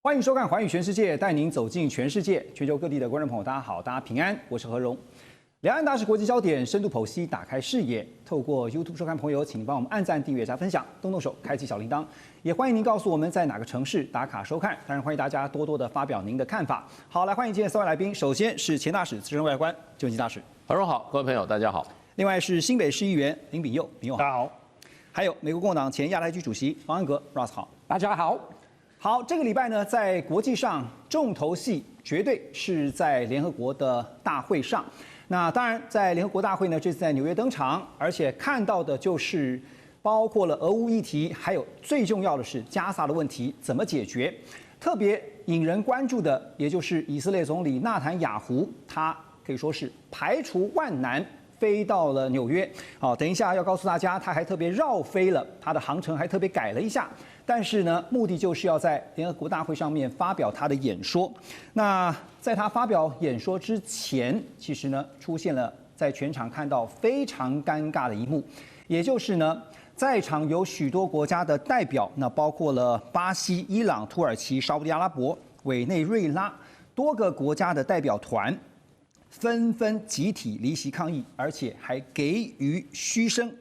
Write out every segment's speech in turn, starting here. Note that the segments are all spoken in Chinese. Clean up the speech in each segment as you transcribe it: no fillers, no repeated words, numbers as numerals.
欢迎收看《寰宇全世界》，带您走进全世界。全球各地的观众朋友，大家好，大家平安，我是何荣。两岸大事国际焦点，深度剖析，打开视野。透过 YouTube 收看朋友，请帮我们按赞、订阅、加分享，动动手，开启小铃铛。也欢迎您告诉我们在哪个城市打卡收看。当然，欢迎大家多多的发表您的看法。好，来欢迎今天3位来宾。首先是前大使、资深外交官邱文基大使，何荣好，各位朋友大家好。另外是新北市议员林秉佑，秉佑好。大家好。还有美国共和党前亚太区主席方安格 ，Ross 好。大家好。好，这个礼拜呢，在国际上重头戏绝对是在联合国的大会上。那当然，在联合国大会呢，这次在纽约登场，而且看到的就是包括了俄乌议题，还有最重要的是加沙的问题怎么解决。特别引人关注的，也就是以色列总理纳坦雅胡，他可以说是排除万难飞到了纽约。好，等一下要告诉大家，他还特别绕飞了，他的航程还特别改了一下。但是呢，目的就是要在联合国大会上面发表他的演说。那在他发表演说之前，其实呢，出现了在全场看到非常尴尬的一幕，也就是呢，在场有许多国家的代表，那包括了巴西、伊朗、土耳其、沙烏地阿拉伯、委内瑞拉多个国家的代表团，纷纷集体离席抗议，而且还给予嘘声。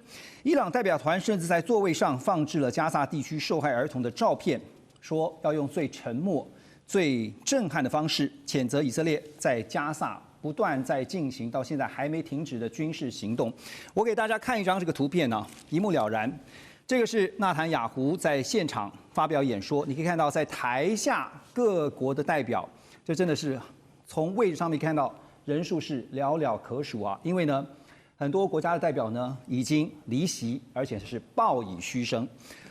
伊朗代表团甚至在座位上放置了加沙地区受害儿童的照片，说要用最沉默、最震撼的方式谴责以色列在加沙不断在进行到现在还没停止的军事行动。我给大家看一张这个图片呢，一目了然。这个是纳坦雅胡在现场发表演说，你可以看到在台下各国的代表，这真的是从位置上面看到人数是寥寥可数啊，因为呢，很多国家的代表呢已经离席，而且是报以嘘声。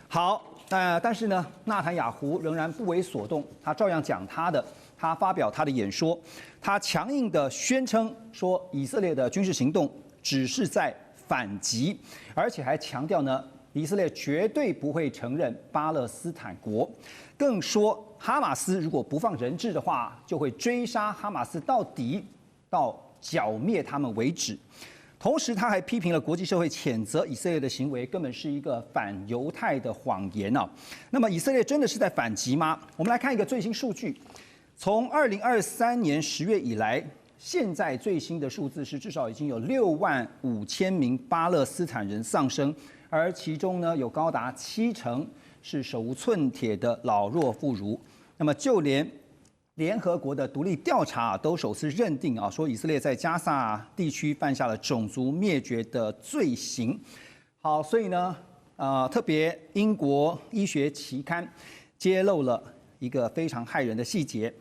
好，但是呢，纳坦雅胡仍然不为所动，他照样讲他的，他发表他的演说，他强硬的宣称说，以色列的军事行动只是在反击，而且还强调呢，以色列绝对不会承认巴勒斯坦国，更说哈马斯如果不放人质的话，就会追杀哈马斯到底，到剿灭他们为止。同时，他还批评了国际社会谴责以色列的行为根本是一个反犹太的谎言啊。那么，以色列真的是在反击吗？我们来看一个最新数据，从2023年10月以来，现在最新的数字是至少已经有65000名巴勒斯坦人丧生，而其中呢，有高达70%是手无寸铁的老弱妇孺。那么，就连联合国的独立调查都首次认定说以色列在加沙地区犯下了种族灭绝的罪行。好，所以呢，特别英国医学期刊揭露了一个非常骇人的细节：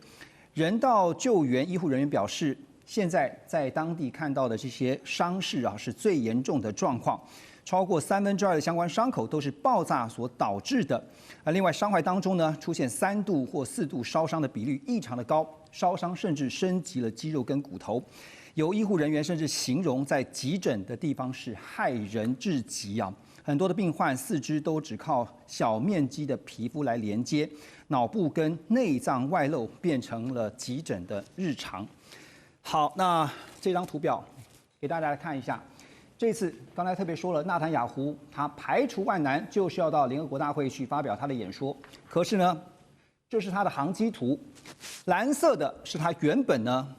人道救援医护人员表示，现在在当地看到的这些伤势是最严重的状况。超过2/3的相关伤口都是爆炸所导致的。另外，伤害当中呢，出现3度或4度烧伤的比率异常的高，烧伤甚至升级了肌肉跟骨头。有医护人员甚至形容在急诊的地方是骇人至极啊！很多的病患四肢都只靠小面积的皮肤来连接，脑部跟内脏外露变成了急诊的日常。好，那这张图表给大家来看一下。这次刚才特别说了，纳坦雅胡他排除万难，就是要到联合国大会去发表他的演说。可是呢，这是他的航机图，蓝色的是他原本呢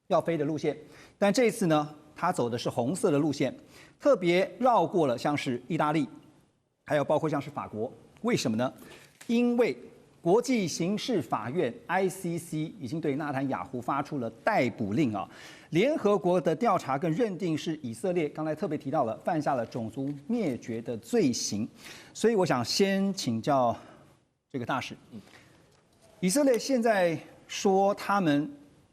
要飞的路线，但这次呢，他走的是红色的路线，特别绕过了像是意大利，还有包括像是法国。为什么呢？因为国际刑事法院 ICC 已经对纳坦雅胡发出了逮捕令啊。联合国的调查更认定是以色列，刚才特别提到了犯下了种族灭绝的罪行，所以我想先请教这个大使，以色列现在说他们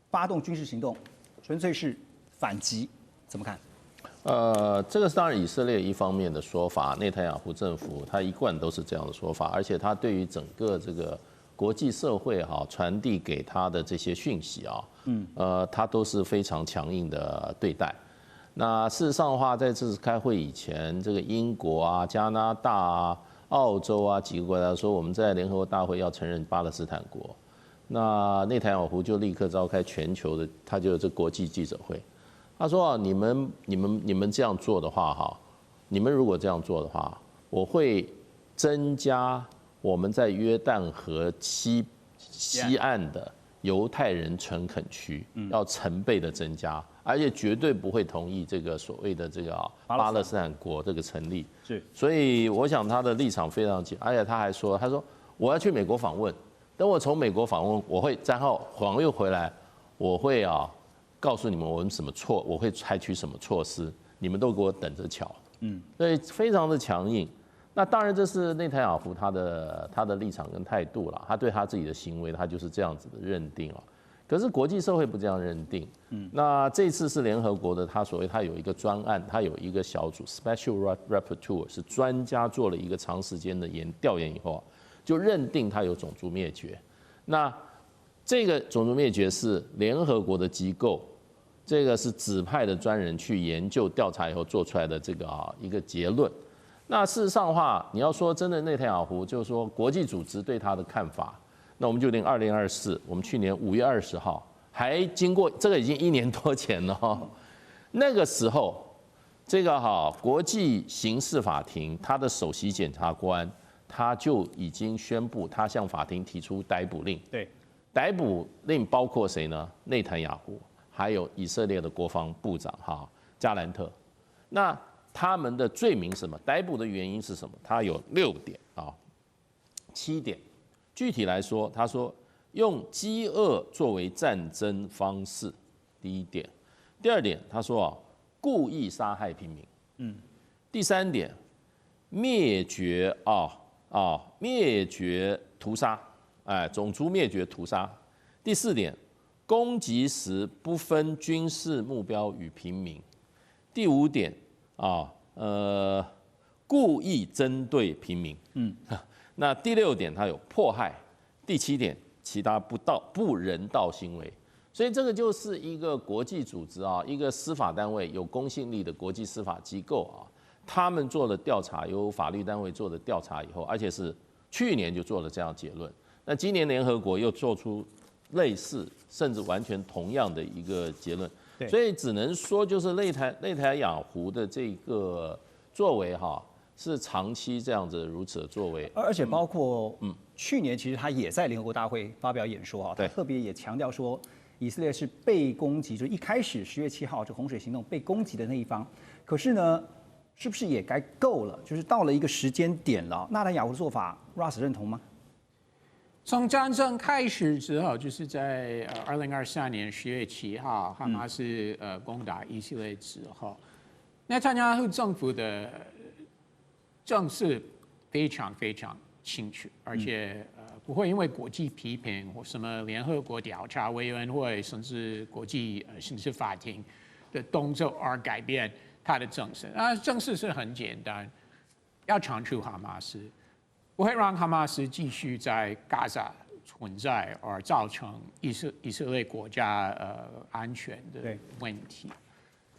发动军事行动，纯粹是反击，怎么看？这个是当然以色列一方面的说法，内塔尼亚胡政府他一贯都是这样的说法，而且他对于整个这个国际社会传递给他的这些讯息他都是非常强硬的对待。那事实上的话，在这次开会以前，这个英国啊、加拿大啊、澳洲啊几个国家说我们在联合国大会要承认巴勒斯坦国，那内塔尼亚胡就立刻召开全球的，他就有这国际记者会。他说：“你们这样做的话，你们如果这样做的话，我会增加我们在约旦河西西岸的犹太人诚恳区要成倍的增加，而且绝对不会同意这个所谓的这个巴勒斯坦国这个成立。是，所以我想他的立场非常紧，而且他还说，他说我要去美国访问，等我从美国访问，我会然后访问回来，我会告诉你们我们我会采取什么措施，你们都给我等着瞧。所以非常的强硬。那当然这是内塔尼亚胡他的立场跟态度了，他对他自己的行为他就是这样子的认定了。可是国际社会不这样认定。那这次是联合国的，他有一个专案，他有一个小组 Special Rapporteur 是专家做了一个长时间的调研以后，就认定他有种族灭绝。那这个种族灭绝是联合国的机构，这个是指派的专人去研究调查以后做出来的这个一个结论。那事实上的话，你要说真的，内塔尼亚胡就是说国际组织对他的看法，那我们就连2024，我们去年5月20号，还经过这个已经1年多前了那个时候，这个国际刑事法庭他的首席检察官他就已经宣布，他向法庭提出逮捕令。对，逮捕令包括谁呢？内塔尼亚胡，还有以色列的国防部长加兰特。那他们的罪名是什么？逮捕的原因是什么？他有6点7点。具体来说，他说用饥饿作为战争方式，第一点。第二点，他说故意杀害平民。第3点，灭绝灭绝屠杀，种族灭绝屠杀。第4点，攻击时不分军事目标与平民。第5点。故意针对平民。那第6点，它有迫害。第7点，其他不人道行为。所以这个就是一个国际组织一个司法单位有公信力的国际司法机构他们做了调查，由法律单位做的调查以后，而且是去年就做了这样结论。那今年联合国又做出类似甚至完全同样的一个结论。所以只能说，就是内塔尼亚胡的这个作为是长期这样子如此的作为，而且包括去年其实他也在联合国大会发表演说他特别也强调说，以色列是被攻击，就一开始10月7号这洪水行动被攻击的那一方。可是呢，是不是也该够了？就是到了一个时间点了，内塔尼亚胡的做法 ，Russ 认同吗？从战争开始之后，就是在2023年10月7号，哈马斯攻打以色列之后，内塔尼亚胡政府的政策非常非常清楚，而且不会因为国际批评或什么联合国调查委员会，甚至国际刑事法庭的动作而改变他的政策。政策是很简单，要铲除哈马斯。不会让哈马斯继续在加沙存在，而造成以色列国家安全的问题。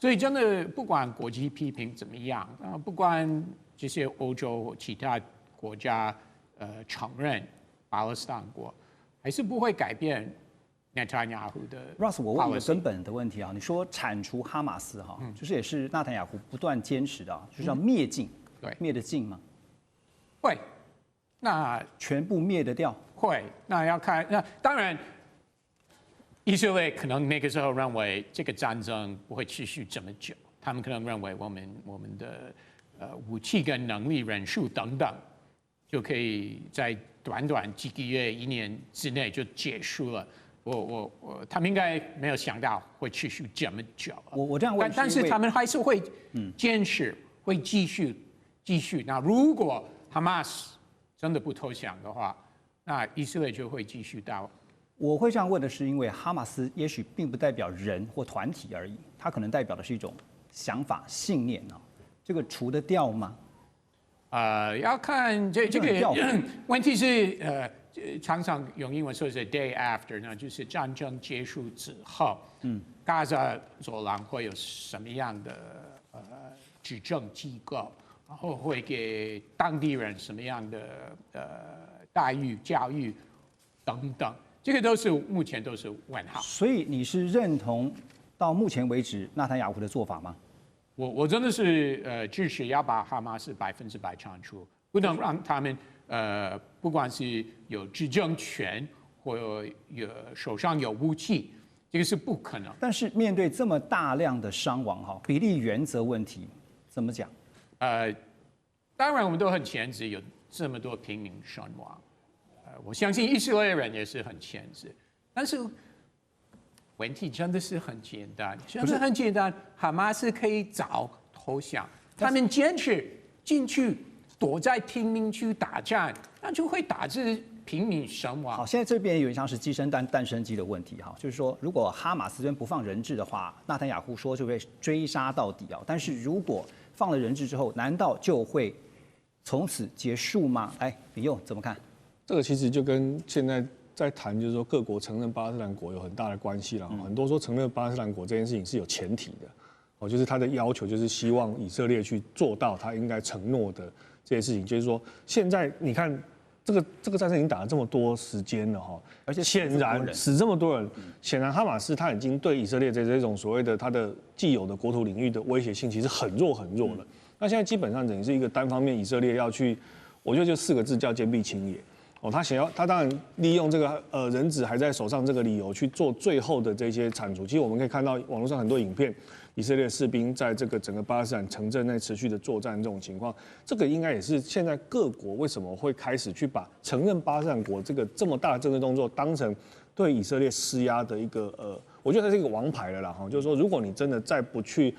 所以真的不管国际批评怎么样，不管这些欧洲其他国家承认巴勒斯坦国，还是不会改变内塔尼亚胡的。Russ， 我问一个根本的问题你说铲除哈马斯就是也是内塔尼亚胡不断坚持的就是要灭尽，对，灭得尽吗？会。那全部灭得掉？会，那要看。那当然，以色列可能那个时候认为这个战争不会持续这么久，他们可能认为我们的武器跟能力、人数等等，就可以在短短几个月、1年之内就结束了。他们应该没有想到会持续这么久。我这样问，但是他们还是会坚持，会继续。那如果哈马斯真的不投降的话，那以色列就会继续到。我会这样问的是，因为哈马斯也许并不代表人或团体而已，它可能代表的是一种想法、信念这个除得掉吗？要看这个问题是常常用英文说是 day after， 那就是战争结束之后，加沙走廊会有什么样的执政机构？然后会给当地人什么样的待遇、教育等等，这个目前都是问号。所以你是认同到目前为止内塔尼亚胡的做法吗？我真的是支持要把哈马斯100%铲除，不能让他们不管是有执政权或手上有武器，这个是不可能。但是面对这么大量的伤亡，哈，比例原则问题怎么讲？当然我们都很谴责有这么多平民伤亡，我相信以色列人也是很谴责，但是问题真的是很简单，真的很简单，哈马斯可以早投降，他们坚持进去躲在贫民区打仗，那就会导致平民伤亡。好，现在这边有点像是鸡生蛋，蛋生鸡的问题哈，就是说，如果哈马斯这边不放人质的话，纳坦雅胡说就会追杀到底啊。但是如果放了人质之后，难道就会从此结束吗？哎，李佑怎么看？这个其实就跟现在在谈，就是说各国承认巴勒斯坦国有很大的关系了。很多说承认巴勒斯坦国这件事情是有前提的，就是他的要求就是希望以色列去做到他应该承诺的这些事情。就是说，现在你看这个战争已经打了这么多时间了哈，而且显然死这么多人，显然哈马斯他已经对以色列这种所谓的他的既有的国土领域的威胁性其实很弱很弱了。那现在基本上等于是一个单方面以色列要去，我觉得就4个字叫坚壁清野。他当然利用这个人质还在手上这个理由去做最后的这些铲除。其实我们可以看到网络上很多影片，以色列士兵在这个整个巴勒斯坦城镇内持续的作战这种情况，这个应该也是现在各国为什么会开始去把承认巴勒斯坦国这么大的政治动作当成对以色列施压的一个我觉得它是一个王牌了啦哈。就是说，如果你真的再不去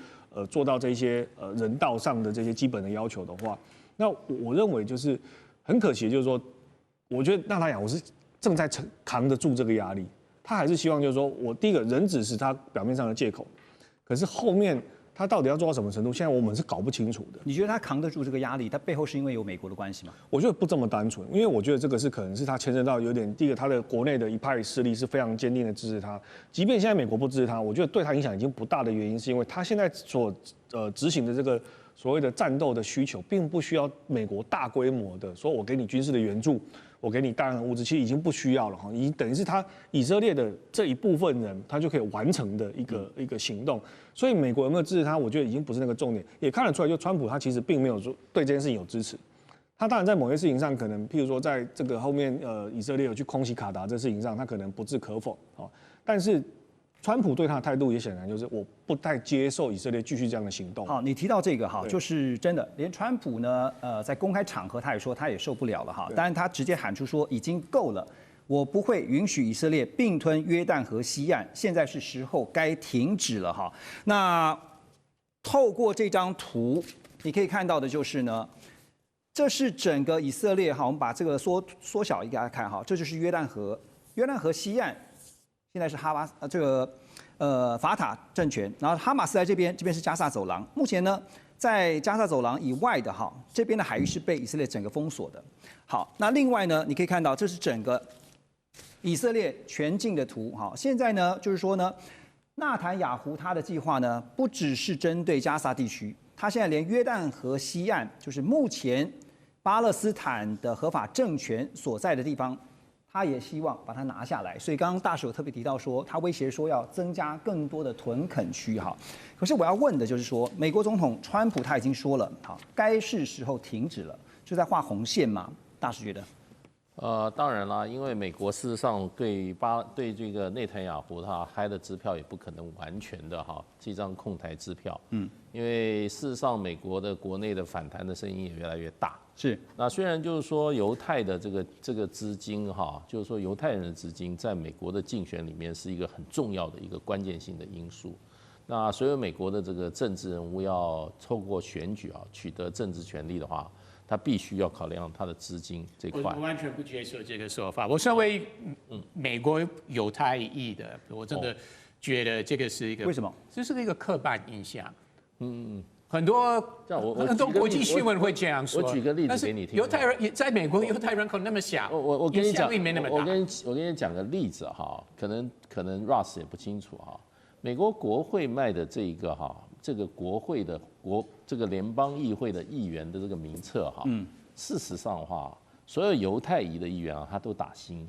做到这些人道上的这些基本的要求的话，那我认为就是很可惜，就是说。我觉得纳坦雅胡是正在扛得住这个压力，他还是希望就是说我第一个人质是他表面上的借口，可是后面他到底要做到什么程度，现在我们是搞不清楚的。你觉得他扛得住这个压力？他背后是因为有美国的关系吗？我觉得不这么单纯，因为我觉得这个是可能是他牵涉到有点第一个他的国内的一派势力是非常坚定的支持他，即便现在美国不支持他，我觉得对他影响已经不大的原因是因为他现在所执行的这个所谓的战斗的需求，并不需要美国大规模的说我给你军事的援助。我给你大量的物资，其实已经不需要了哈，已经等于是他以色列的这一部分人，他就可以完成的一个行动。所以美国有没有支持他，我觉得已经不是那个重点，也看得出来，就川普他其实并没有说对这件事情有支持。他当然在某些事情上，可能譬如说在这个后面以色列有去空袭卡达这事情上，他可能不置可否啊，但是。川普对他的态度也显然就是我不太接受以色列继续这样的行动。好，你提到这个哈，就是真的，连川普呢，在公开场合他也说他也受不了了哈，当然他直接喊出说已经够了，我不会允许以色列并吞约旦河西岸，现在是时候该停止了哈。那透过这张图，你可以看到的就是呢，这是整个以色列哈，我们把这个缩小一给大家看哈，这就是约旦河，约旦河西岸。现在是法塔政权，然后哈马斯在这边是加萨走廊。目前呢，在加萨走廊以外的哈，这边的海域是被以色列整个封锁的。好，那另外呢，你可以看到这是整个以色列全境的图。哈，现在呢，就是说呢，纳坦雅胡他的计划呢，不只是针对加萨地区，他现在连约旦河西岸，就是目前巴勒斯坦的合法政权所在的地方。他也希望把它拿下来，所以刚刚大使有特别提到说，他威胁说要增加更多的屯垦区哈。可是我要问的就是说，美国总统川普他已经说了，好，该是时候停止了，就在画红线嘛。大使觉得？当然啦，因为美国事实上对这个内塔尼亚胡他开的支票也不可能完全的哈，是一张空台支票。因为事实上美国的国内的反弹的声音也越来越大。是，那虽然就是说犹太的这个资金哈，就是说犹太人的资金在美国的竞选里面是一个很重要的一个关键性的因素。那所有美国的这个政治人物要透过选举啊取得政治权利的话，他必须要考量他的资金这块。我完全不接受这个说法。我身为美国犹太裔的，我真的觉得这个是一个为什么？这是一个刻板印象。很多国际新闻会这样说。我举个例子给你听。犹太人在美国，犹太人口那么小，我跟你讲，我跟你讲个例子哈，可能 Ross 也不清楚哈。美国国会卖的这一个哈，这个国会的这个联邦议会的议员的这个名册哈，事实上的话，所有犹太裔的议员啊，他都打星，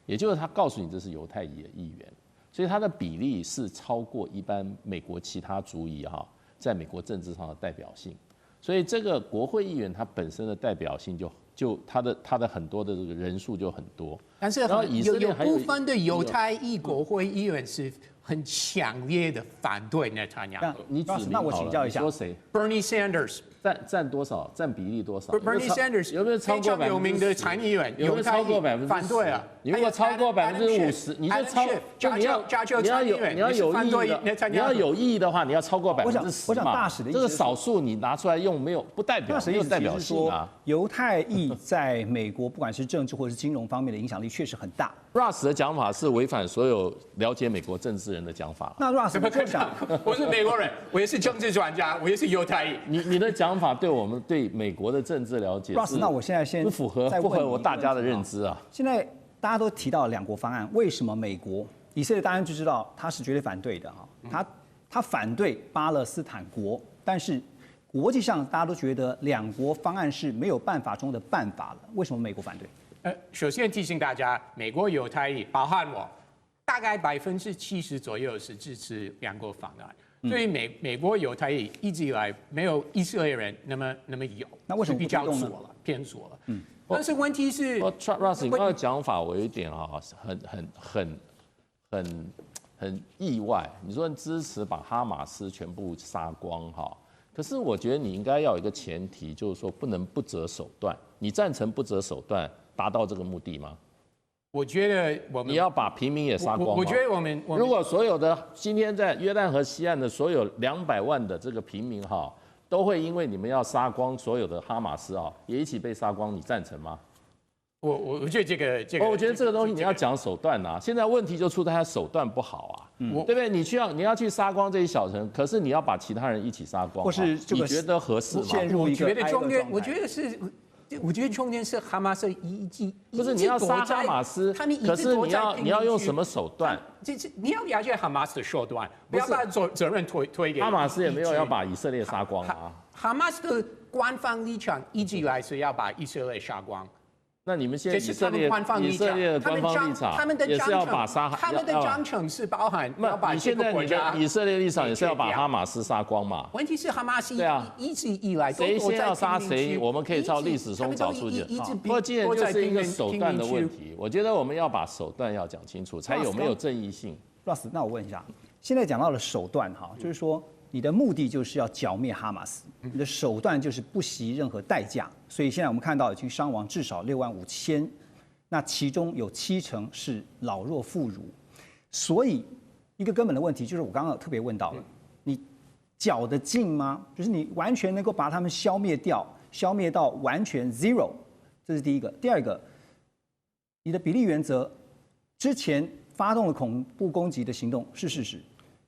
也就是他告诉你这是犹太裔的议员，所以他的比例是超过一般美国其他族裔哈。在美国政治上的代表性，所以这个国会议员他本身的代表性就他的很多的这个人数就很多，但是然后以色列有还有部分的犹太裔国会议员是很强烈的反对内塔尼亚胡。你指名那我好了请教一下你说谁？ Bernie Sanders。占多少？占比例多少 Bernie Sanders 有没有超过非常有名的参议员，有没有超过犹太裔反对啊？你如果超过50%，你就超，就你要有意义的话，你要超过10%我想大使的意思是这个少数你拿出来用没有不代表没有代表性啊。犹太裔在美国不管是政治或是金融方面的影响力确实很大。Russ 的讲法是违反所有了解美国政治人的讲法。那 Russ 怎么可能？我是美国人，我也是政治专家，我也是犹太裔。你的讲法对我们对美国的政治了解 Russ， 那我现在先不符合我大家的认知啊。现在大家都提到两国方案，为什么美国以色列当然就知道他是绝对反对的哈，他反对巴勒斯坦国，但是国际上大家都觉得两国方案是没有办法中的办法了，为什么美国反对？首先提醒大家，美国犹太裔，包含我，大概70%左右是支持两国方案。所以美国犹太裔一直以来没有以色列人那么有，那为什么比较不动呢偏左了？但是问题是，Russ， 你刚才讲法我有一点很意外。你说支持把哈马斯全部杀光哈，可是我觉得你应该要有一个前提，就是说不能不择手段。你赞成不择手段达到这个目的吗？我觉得你要把平民也杀光吗？我觉得我们如果所有的今天在约旦河西岸的所有200万的这个平民哈，都会因为你们要杀光所有的哈马斯啊，也一起被杀光，你赞成吗？我觉得这个，我觉得这个东西你要讲手段呐。现在问题就出在他手段不好啊，对不对？你要去杀光这一小城，可是你要把其他人一起杀光，或是你觉得合适吗？我觉得重点，我觉得重点是哈马斯不是你要杀哈马斯，可是你要用什么手段？你要了解哈马斯的手段，不要把责任推给哈马斯也没有要把以色列杀光啊。哈马斯的官方立场一直以来是要把以色列杀光。那你们现在以色列的官方立场也是要把他们的章程是包含要把你现在你的以色列立场也是要把哈马斯杀光嘛？问题是哈马斯一直以来谁先要杀谁，我们可以照历史中找出去。不过既然就是一个手段的问题，我觉得我们要把手段要讲清楚，才有没有正义性。Russ， 那我问一下，现在讲到了手段哈，就是说你的目的就是要剿灭哈马斯，你的手段就是不惜任何代价。所以现在我们看到已经伤亡至少65000，那其中有70%是老弱妇孺。所以一个根本的问题就是我刚刚特别问到了，你剿得尽吗？就是你完全能够把他们消灭掉，消灭到完全 zero， 这是第一个。第二个，你的比例原则之前发动了恐怖攻击的行动是事实。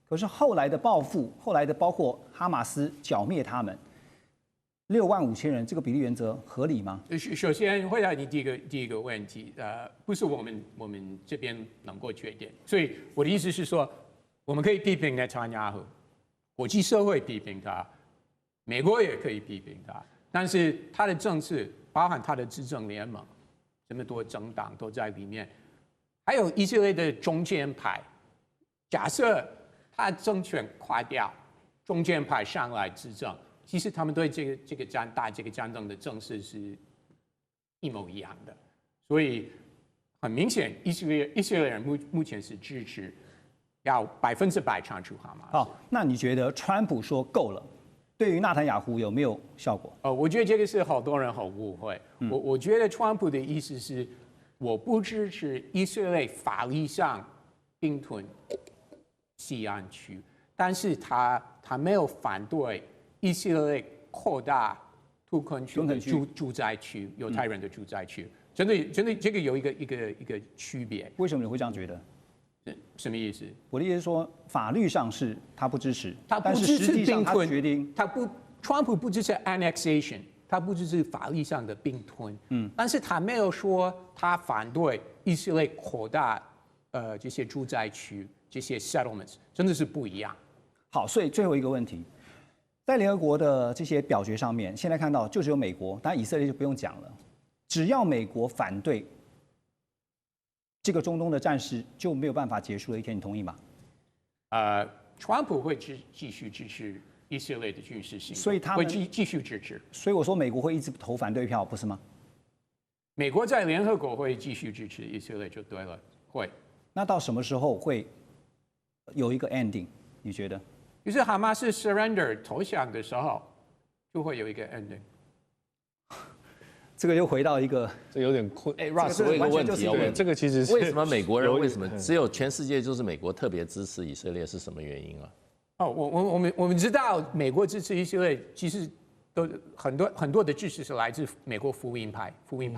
可是后来的报复，后来的包括哈马斯剿灭他们，65000人，这个比例原则合理吗？首先回答你第一个问题，不是我们这边能够决定，所以我的意思是说，我们可以批评内塔尼亚胡，国际社会批评他，美国也可以批评他，但是他的政治，包含他的执政联盟，这么多政党都在里面，还有以色列的中间派，假设他政权垮掉，中间派上来执政，其实他们对这个战争的正视是一模一样的，所以很明显，以色列人目前是支持要100%铲除哈马斯。好，那你觉得川普说够了，对于纳坦雅胡有没有效果？我觉得这个是好多人很误会。我觉得川普的意思是，我不支持以色列法律上并吞西岸区，但是他没有反对以色列扩大土坑区的住宅区，犹太人的住宅区。真的，这个有一个区别。为什么你会这样觉得？什么意思？我的意思是说，法律上是他不支持，他不支持并吞，决定川普不支持 annexation， 他不支持法律上的并吞。但是他没有说他反对以色列扩大这些住宅区。这些 settlements 真的是不一样。好，所以最后一个问题，在联合国的这些表决上面，现在看到就只有美国，当然以色列就不用讲了。只要美国反对这个中东的战事，就没有办法结束的一天，你同意吗？川普会继续支持以色列的军事行动，所以他们会继续支持。所以我说美国会一直投反对票，不是吗？美国在联合国会继续支持以色列就对了，会。那到什么时候会有一个 ending？ 你觉得？就是哈马斯 surrender 投降的时候，就会有一个 ending。这个又回到一个，这有点困。Russ， 我有一个问题要问，这个其实是为什么美国人为什么只有全世界就是美国特别支持以色列是什么原因啊？哦，我们知道美国支持以色列，其实都很多的支持是来自美国福音派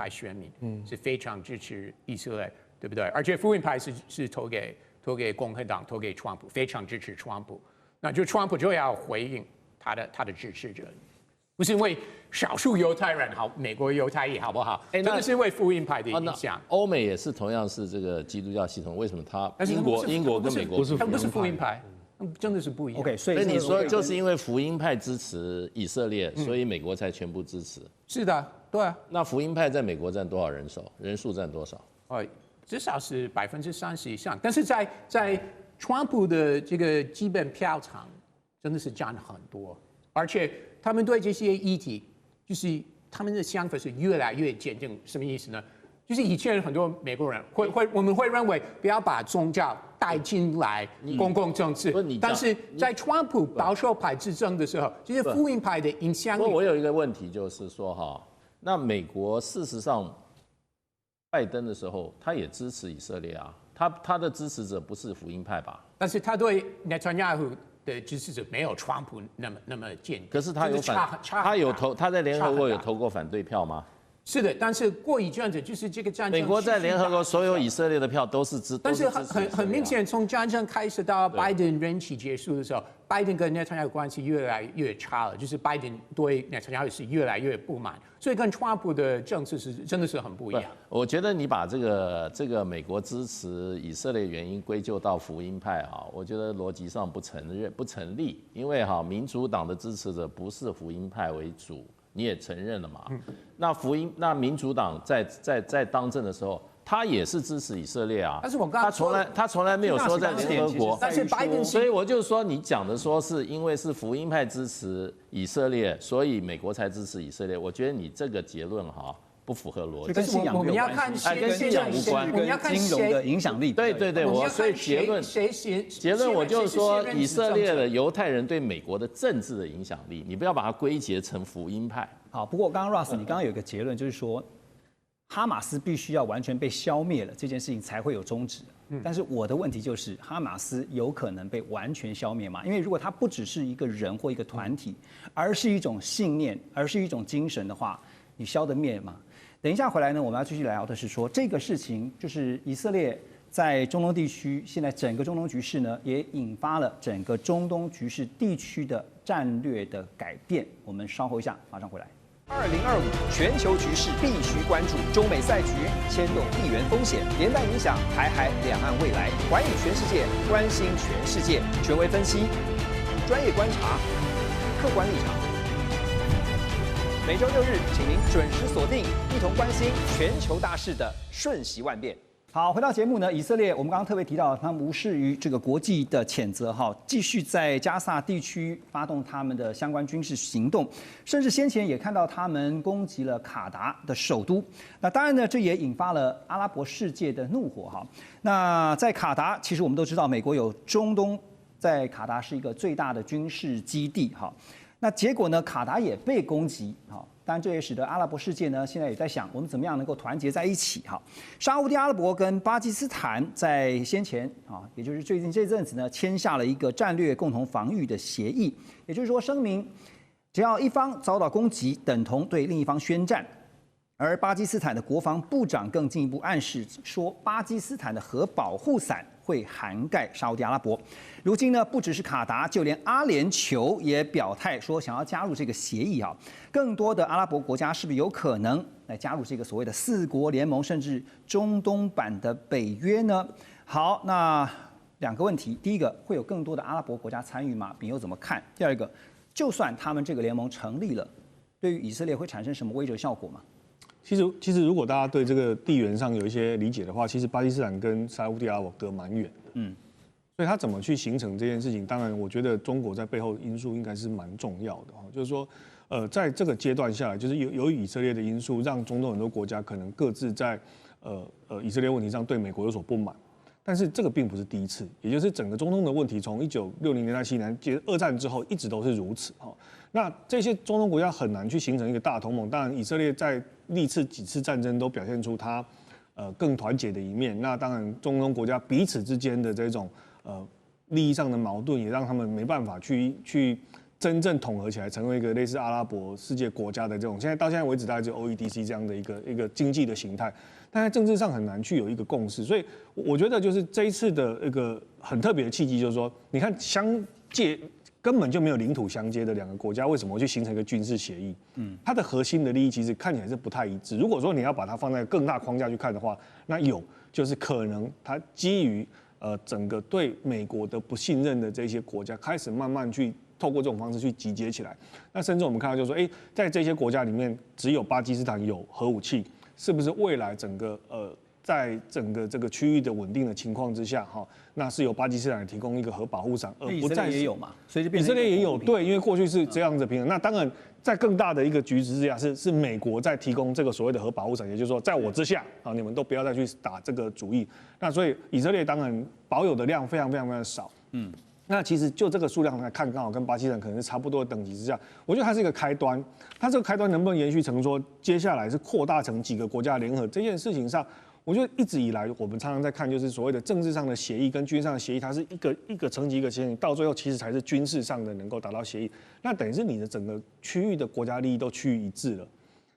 选民，是非常支持以色列，对不对？而且福音派是投给共和党，投给川普，非常支持川普。那就川普就要回应他的支持者。不是因为少数犹太人好，美国犹太裔好不好？真的是因为福音派的影响。欧美也是同样是这个基督教系统，为什么但是英国跟美国他们不是福音派，真的是不一样。OK， 所以你说就是因为福音派支持以色列，所以美国才全部支持。是的，对啊。那福音派在美国占多少人数占多少？至少是30%以上，但是在川普的这个基本票仓真的是占很多，而且他们对这些议题，就是他们的想法是越来越坚定。什么意思呢？就是以前很多美国人我们会认为不要把宗教带进来公共政治，但是在川普保守派执政的时候，这些福音派的影响力。不过我有一个问题就是说哈，那美国事实上，拜登的时候他也支持以色列啊，他的支持者不是福音派吧？但是他对内塔尼亚胡的支持者没有川普那么坚定。可是他有他在联合国有投过反对票吗？是的，但是过一阵子就是这个战争。美国在联合国所有以色列的票都是支，但是很明显，从战争开始到拜登任期结束的时候，拜登跟内塔尼亚胡关系越来越差了，就是拜登对内塔尼亚胡是越来越不满，所以跟川普的政策真的是很不一样。我觉得你把这个美国支持以色列原因归咎到福音派啊，我觉得逻辑上不成立，因为民主党的支持者不是福音派为主。你也承认了嘛？那民主党在当政的时候，他也是支持以色列啊。但是我刚他从来没有说在联合国。但是拜登，所以我就说你讲的说是因为是福音派支持以色列，所以美国才支持以色列。我觉得你这个结论不符合逻辑。跟信仰我们要看跟信仰无关，我们要看金融的影响力。对，所以结论我就是说，以色列的犹太人对美国的政治的影响力，你不要把它归结成福音派。好，不过刚刚 Russ 你刚刚有一个结论，就是说哈马斯必须要完全被消灭了，这件事情才会有终止。但是我的问题就是，哈马斯有可能被完全消灭吗？因为如果它不只是一个人或一个团体，而是一种信念，而是一种精神的话，你消得灭吗？等一下回来呢，我们要继续聊的是说这个事情，就是以色列在中东地区，现在整个中东局势呢，也引发了整个中东局势地区的战略的改变。我们稍后一下，马上回来。2025全球局势必须关注，中美赛局牵动地缘风险，连带影响台海两岸未来。环宇全世界，关心全世界，权威分析，专业观察，客观立场。每周6日，请您准时锁定，一同关心全球大事的瞬息万变。好，回到节目呢，以色列我们刚刚特别提到，他们无视于这个国际的谴责，继续在加萨地区发动他们的相关军事行动，甚至先前也看到他们攻击了卡达的首都。那当然呢，这也引发了阿拉伯世界的怒火哈。那在卡达，其实我们都知道，美国有中东，在卡达是一个最大的军事基地哈。那结果呢？卡达也被攻击，当然这也使得阿拉伯世界呢，现在也在想，我们怎么样能够团结在一起哈。沙烏地阿拉伯跟巴基斯坦在先前也就是最近这阵子呢，签下了一个战略共同防御的协议，也就是说声明，只要一方遭到攻击，等同对另一方宣战。而巴基斯坦的国防部长更进一步暗示说，巴基斯坦的核保护伞会涵盖沙烏地阿拉伯。如今呢，不只是卡达，就连阿联酋也表态说想要加入这个协议啊。更多的阿拉伯国家是不是有可能来加入这个所谓的4国联盟，甚至中东版的北约呢？好，那2个问题：第一个，会有更多的阿拉伯国家参与吗？丙又怎么看？第二个，就算他们这个联盟成立了，对于以色列会产生什么威慑效果吗？其实，如果大家对这个地缘上有一些理解的话，其实巴基斯坦跟沙烏地阿拉伯隔蛮远的，所以它怎么去形成这件事情，当然我觉得中国在背后因素应该是蛮重要的哈。就是说，在这个阶段下来，就是由于以色列的因素，让中东很多国家可能各自在以色列问题上对美国有所不满。但是这个并不是第一次，也就是整个中东的问题，从1960年代、70年代，二战之后一直都是如此哈。那这些中东国家很难去形成一个大同盟。当然，以色列在历次几次战争都表现出它更团结的一面。那当然，中东国家彼此之间的这种利益上的矛盾，也让他们没办法去真正统合起来，成为一个类似阿拉伯世界国家的这种。到现在为止，大概只有 OEDC 这样的一个经济的形态。但在政治上很难去有一个共识，所以我觉得就是这一次的一个很特别的契机，就是说，你看根本就没有领土相接的两个国家，为什么会去形成一个军事协议？它的核心的利益其实看起来是不太一致。如果说你要把它放在更大框架去看的话，那就是可能它基于整个对美国的不信任的这些国家，开始慢慢去透过这种方式去集结起来。那甚至我们看到就是说，在这些国家里面，只有巴基斯坦有核武器。是不是未来整个在整个这个区域的稳定的情况之下，那是由巴基斯坦提供一个核保护伞，而不再也有嘛？所以就以色列也有对，因为过去是这样子平衡。那当然，在更大的一个局势之下，是美国在提供这个所谓的核保护伞，也就是说，在我之下你们都不要再去打这个主意。那所以以色列当然保有的量非常非常非常少。那其实就这个数量来看，刚好跟巴基斯坦可能是差不多的等级之下，我觉得它是一个开端。它这个开端能不能延续成说，接下来是扩大成几个国家联合这件事情上，我觉得一直以来我们常常在看，就是所谓的政治上的协议跟军事上的协议，它是一个层级一个协议，到最后其实才是军事上的能够达到协议。那等于是你的整个区域的国家利益都趋于一致了。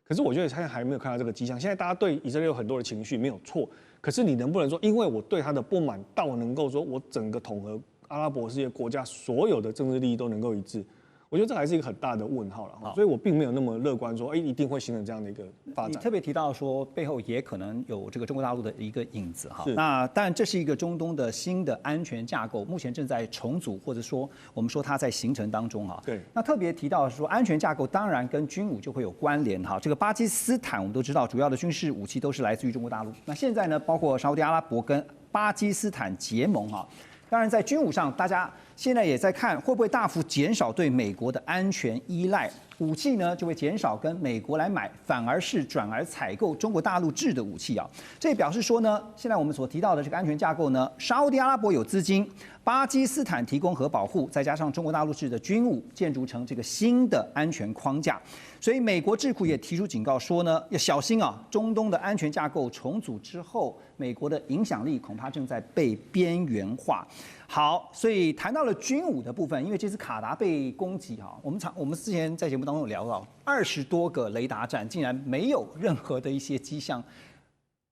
可是我觉得现在还没有看到这个迹象。现在大家对以色列有很多的情绪，没有错。可是你能不能说，因为我对他的不满，到能够说我整个统合阿拉伯世界国家所有的政治利益都能够一致？我觉得这还是一个很大的问号了，所以我并没有那么乐观说，一定会形成这样的一个发展。你特别提到说，背后也可能有这个中国大陆的一个影子哈。那当然，这是一个中东的新的安全架构，目前正在重组，或者说我们说它在形成当中哈。对。那特别提到说，安全架构当然跟军武就会有关联哈。这个巴基斯坦我们都知道，主要的军事武器都是来自于中国大陆。那现在呢，包括沙烏地阿拉伯跟巴基斯坦结盟哈。当然，在军武上，大家现在也在看会不会大幅减少对美国的安全依赖，武器呢就会减少跟美国来买，反而是转而采购中国大陆制的武器啊。这也表示说呢，现在我们所提到的这个安全架构呢，沙烏地阿拉伯有资金，巴基斯坦提供核保护，再加上中国大陆制的军武，建筑成这个新的安全框架。所以美国智库也提出警告说呢，要小心啊，中东的安全架构重组之后，美国的影响力恐怕正在被边缘化。好，所以谈到了军武的部分，因为这次卡达被攻击哈，我们之前在节目当中有聊到20多个雷达站竟然没有任何的一些迹象，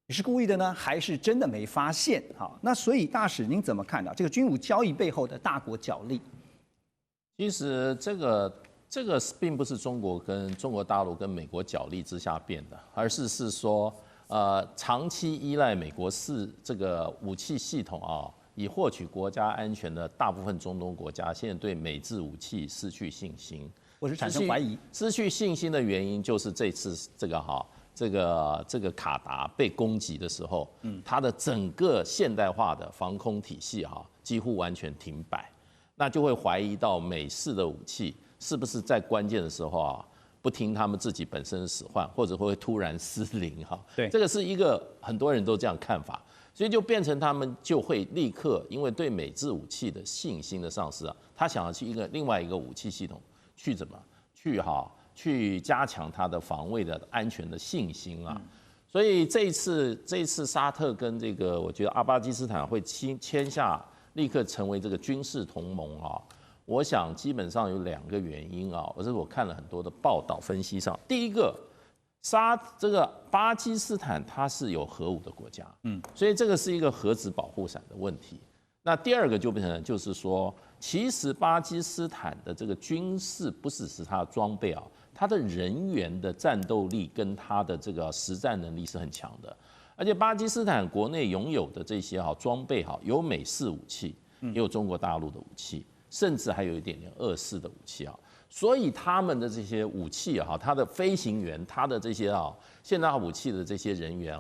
你是故意的呢，还是真的没发现？好，那所以大使您怎么看到这个军武交易背后的大国角力？其实这个并不是中国大陆跟美国角力之下变的，而是说长期依赖美国这个武器系统啊。以获取国家安全的大部分中东国家，现在对美制武器失去信心，或是产生怀疑。失去信心的原因就是这次这个卡达被攻击的时候，它的整个现代化的防空体系几乎完全停摆，那就会怀疑到美式的武器是不是在关键的时候不听他们自己本身的使唤，或者会突然失灵对，这个是一个很多人都这样看法。所以就变成他们就会立刻因为对美制武器的信心的丧失他想要去另外一个武器系统去加强他的防卫的安全的信心啊。所以这一次沙特跟这个我觉得巴基斯坦会签下立刻成为这个军事同盟我想基本上有2个原因我看了很多的报道分析上，第一个。这个巴基斯坦它是有核武的国家，所以这个是一个核子保护伞的问题。那第二个就变成就是说，其实巴基斯坦的这个军事不只是它的装备它的人员的战斗力跟它的这个实战能力是很强的。而且巴基斯坦国内拥有的这些装备有美式武器，也有中国大陆的武器，甚至还有一点点俄式的武器所以他们的这些武器他的飞行员，他的这些现代武器的这些人员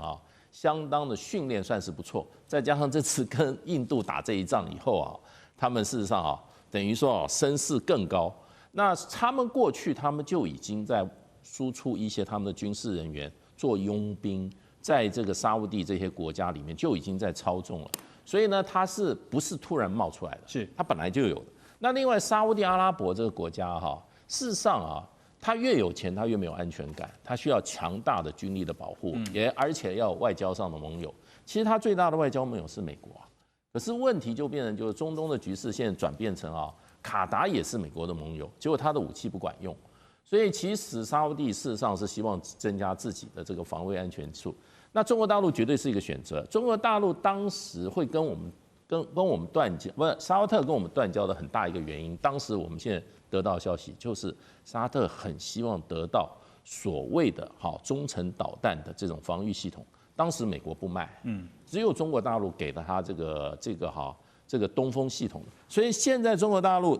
相当的训练算是不错。再加上这次跟印度打这一仗以后他们事实上等于说声势更高。那他们过去他们就已经在输出一些他们的军事人员做佣兵，在这个沙烏地这些国家里面就已经在操纵了。所以呢，它是不是突然冒出来的？是它本来就有的。那另外，沙烏地阿拉伯这个国家哈，事实上啊，它越有钱，它越没有安全感，它需要强大的军力的保护，而且要有外交上的盟友。其实它最大的外交盟友是美国啊。可是问题就变成就是中东的局势现在转变成啊，卡达也是美国的盟友，结果他的武器不管用，所以其实沙烏地事实上是希望增加自己的这个防卫安全处。那中国大陆绝对是一个选择。中国大陆当时会跟我们断交，不是沙特跟我们断交的很大一个原因。当时我们现在得到消息，就是沙特很希望得到所谓的中程导弹的这种防御系统。当时美国不卖，只有中国大陆给了他这个东风系统。所以现在中国大陆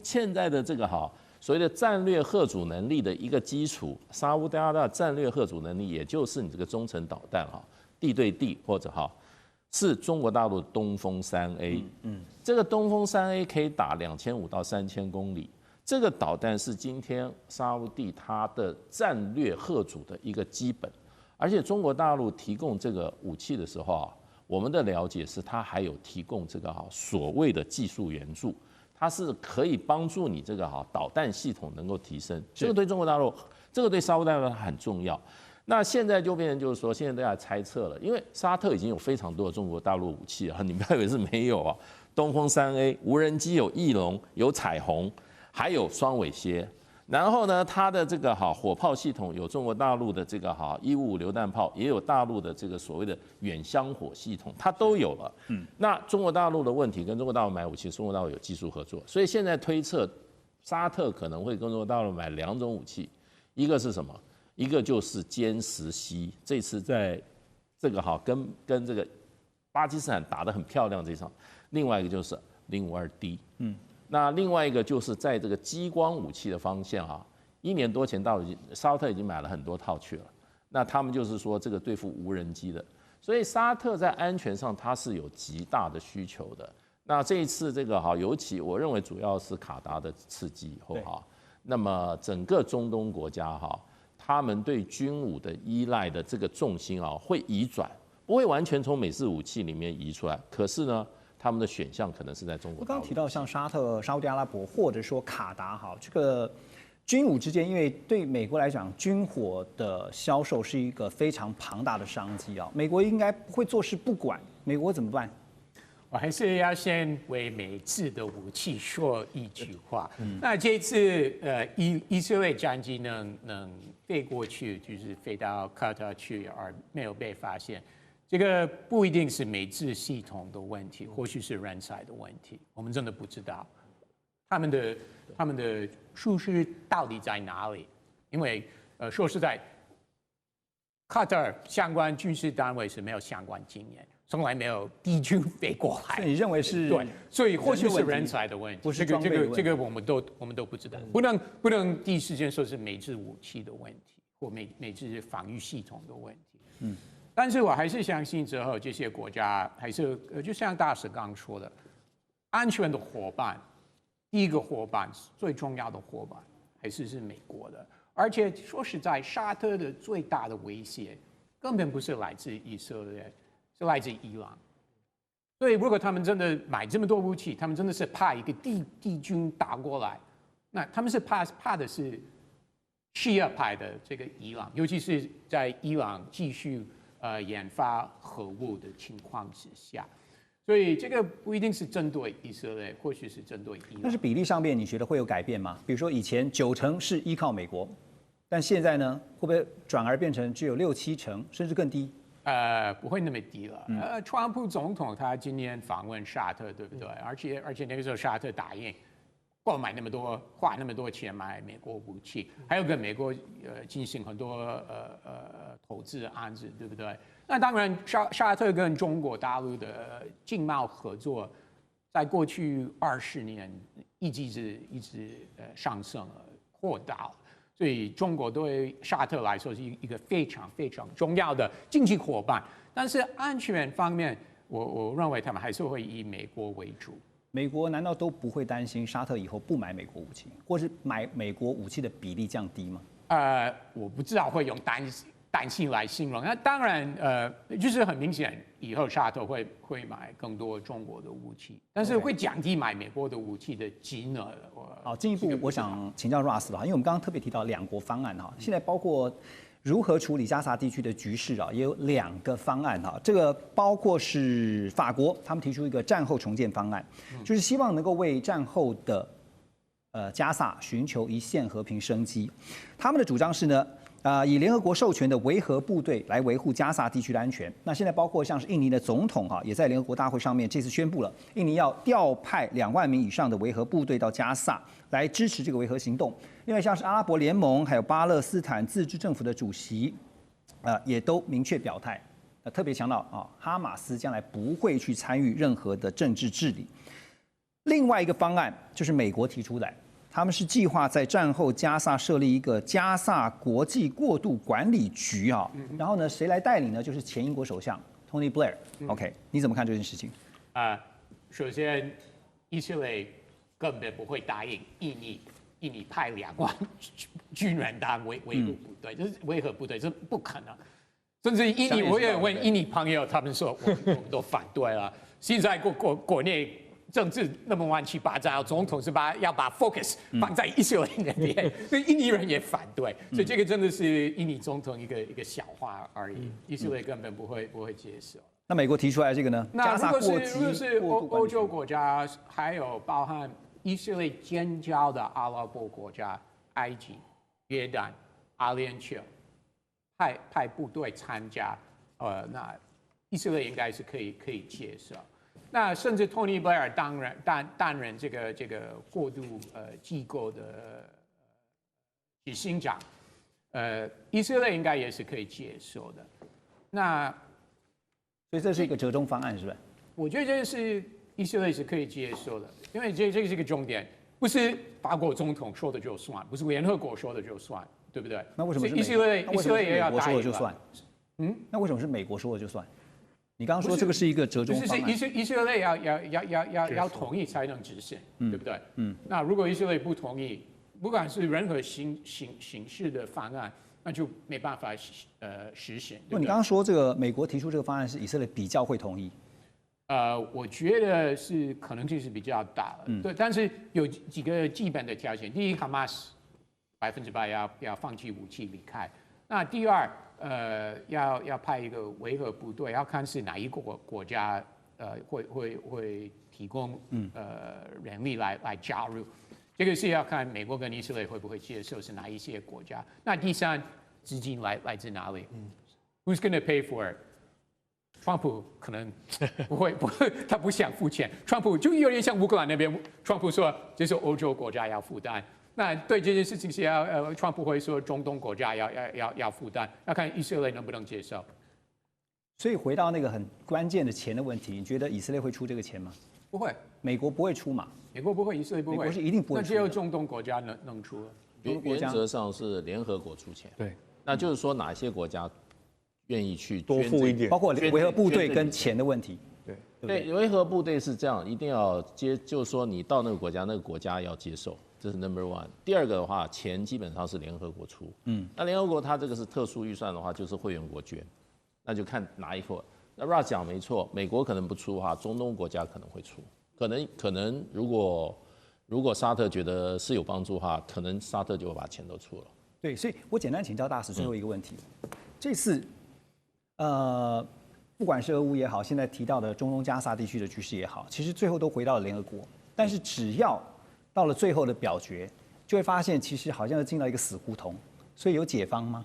现在的这个所谓的战略嚇阻能力的一个基础，沙烏地阿拉伯战略嚇阻能力，也就是你这个中程导弹地对地或者是中国大陆的东风3A。这个东风3A可以打2500到3000公里。这个导弹是今天沙烏地它的战略嚇阻的一个基本。而且中国大陆提供这个武器的时候我们的了解是它还有提供这个所谓的技术援助。它是可以帮助你这个导弹系统能够提升，这个对中国大陆，这个对沙烏地阿拉伯很重要。那现在就变成就是说，现在大家猜测了，因为沙特已经有非常多的中国大陆武器你不要以为是没有啊。东风3A 无人机有翼龙、有彩虹，还有双尾蝎。然后呢，它的这个火炮系统有中国大陆的这个155榴弹炮，也有大陆的这个所谓的远香火系统，它都有了。那中国大陆的问题跟中国大陆买武器，中国大陆有技术合作，所以现在推测沙特可能会跟中国大陆买2种武器，一个是什么？一个就是歼10C，这次在这个跟这个巴基斯坦打得很漂亮这场，另外一个就是052D。那另外一个就是在这个激光武器的方向1年多前沙特已经买了很多套去了。那他们就是说这个对付无人机的，所以沙特在安全上它是有极大的需求的。那这一次这个尤其我认为主要是卡达的刺激以后那么整个中东国家他们对军武的依赖的这个重心会移转，不会完全从美式武器里面移出来。可是呢，他们的选项可能是在中国大陆。我刚刚提到像沙特、沙烏地阿拉伯，或者说卡达，这个军武之间，因为对美国来讲，军火的销售是一个非常庞大的商机美国应该不会坐视不管，美国怎么办？我还是要先为美制的武器说一句话。那这次以色列战机能飞过去，就是飞到卡塔去，而没有被发现。这个不一定是美制系统的问题，或许是人才的问题，我们真的不知道他们的疏失到底在哪里。因为说实在，卡塔尔相关军事单位是没有相关经验，从来没有敌军飞过来。所以你认为是？对，所以或许是人才的问题，不是装备的问题。这个我们都不知道，不能第一时间说是美制武器的问题，或美制防御系统的问题。但是我还是相信之后这些国家还是就像大使刚刚说的，安全的伙伴，第一个伙伴最重要的伙伴还是美国的。而且说实在，沙特的最大的威胁根本不是来自以色列，是来自伊朗。所以如果他们真的买这么多武器，他们真的是怕一个敌军打过来，那他们是怕的是西亚派的这个伊朗，尤其是在伊朗继续研发核武的情况之下，所以这个不一定是针对以色列，或许是针对伊朗。但是比例上面，你觉得会有改变吗？比如说以前90%是依靠美国，但现在呢，会不会转而变成只有6、7成，甚至更低？不会那么低了。川普总统他今年访问沙特，对不对？而且那个时候沙特答应购买那么多，花那么多钱买美国武器，还有跟美国进行很多投资案子，对不对？那当然沙特跟中国大陆的经贸合作，在过去20年一直上升了，扩大了。所以中国对沙特来说是一个非常非常重要的经济伙伴。但是安全方面，我认为他们还是会以美国为主。美国难道都不会担心沙特以后不买美国武器，或是买美国武器的比例降低吗？我不知道会用担心来形容。那当然，就是很明显，以后沙特会买更多中国的武器，但是会降低买美国的武器的金额。好，进一步我想请教 Russ 吧，因为我们刚刚特别提到两国方案哈，现在包括如何处理加沙地区的局势啊，也有2个方案哈。这个包括是法国，他们提出一个战后重建方案，就是希望能够为战后的加萨寻求一线和平生机。他们的主张是呢，以联合国授权的维和部队来维护加萨地区的安全。那现在包括像是印尼的总统哈，也在联合国大会上面这次宣布了，印尼要调派2万名以上的维和部队到加萨来支持这个维和行动。另外像是阿拉伯联盟还有巴勒斯坦自治政府的主席，也都明确表态，特别强调啊，哈马斯将来不会去参与任何的政治治理。另外一个方案就是美国提出来。他们是计划在战后加萨设立一个加萨国际过渡管理局啊，然后呢，谁来带领呢？就是前英国首相 Tony Blair。OK， 你怎么看这件事情？首先，以色列根本不会答应印尼派2万军人当维和部队，这是维和部队，这不可能。甚至印尼，我也问印尼朋友，他们说我们都反对了。现在国内。政治那么乱七八糟，总统是要把 focus 放在以色列那边，所以印尼人也反对，所以这个真的是印尼总统一个小话而已，以色列根本不会接受。那美国提出来这个呢？那如果是欧洲国家，还有包含以色列建交的阿拉伯国家，埃及、约旦、阿联酋，派部队参加，那以色列应该是可以接受。那甚至托尼·布莱尔担任这个过渡机构的执行长，以色列应该也是可以接受的。那所以这是一个折中方案，是不是？我觉得这是以色列是可以接受的，因为这个是一个重点，不是法国总统说的就算，不是联合国说的就算，对不对？那为什么是以色列也要答应说的就算？那为什么是美国说的就算？你刚刚说这个是一个折中方案，以色列要同意才能执行，对不对？那如果以色列不同意，不管是任何形式的方案，那就没办法实行。那你刚刚说这个美国提出这个方案是以色列比较会同意，我觉得是可能性是比较大的，对。但是有几个基本的条件：第一，哈马斯100%要放弃武器离开；那第二。要派一个维和部队，要看是哪一个国家会提供人力来加入，这个是要看美国跟以色列会不会接受是哪一些国家。那第三，资金来自哪里？Who's going to pay for it？ 川普可能不会，他不想付钱。川普就有点像乌克兰那边，川普说这是欧洲国家要负担。那对这件事情是川普会说中东国家要负担，要看以色列能不能接受。所以回到那个很关键的钱的问题，你觉得以色列会出这个钱吗？不会，美国不会出嘛？美国不会，以色列不会，美国是一定不会出的。那只有中东国家能出。原则上是联合国出钱，对，那就是说哪些国家愿意去多付一点，包括维和部队跟钱的问题。对，维和部队是这样，一定要就是说你到那个国家要接受。这是 number one。第二个的话，钱基本上是联合国出。那联合国它这个是特殊预算的话，就是会员国捐，那就看哪一个。那 Russ 讲没错，美国可能不出的话，中东国家可能会出。可能如果沙特觉得是有帮助的话，可能沙特就会把钱都出了。对，所以我简单请教大使最后一个问题。这次不管是俄乌也好，现在提到的中东加沙地区的局势也好，其实最后都回到了联合国。但是只要到了最后的表决，就会发现其实好像是进到一个死胡同。所以有解方吗？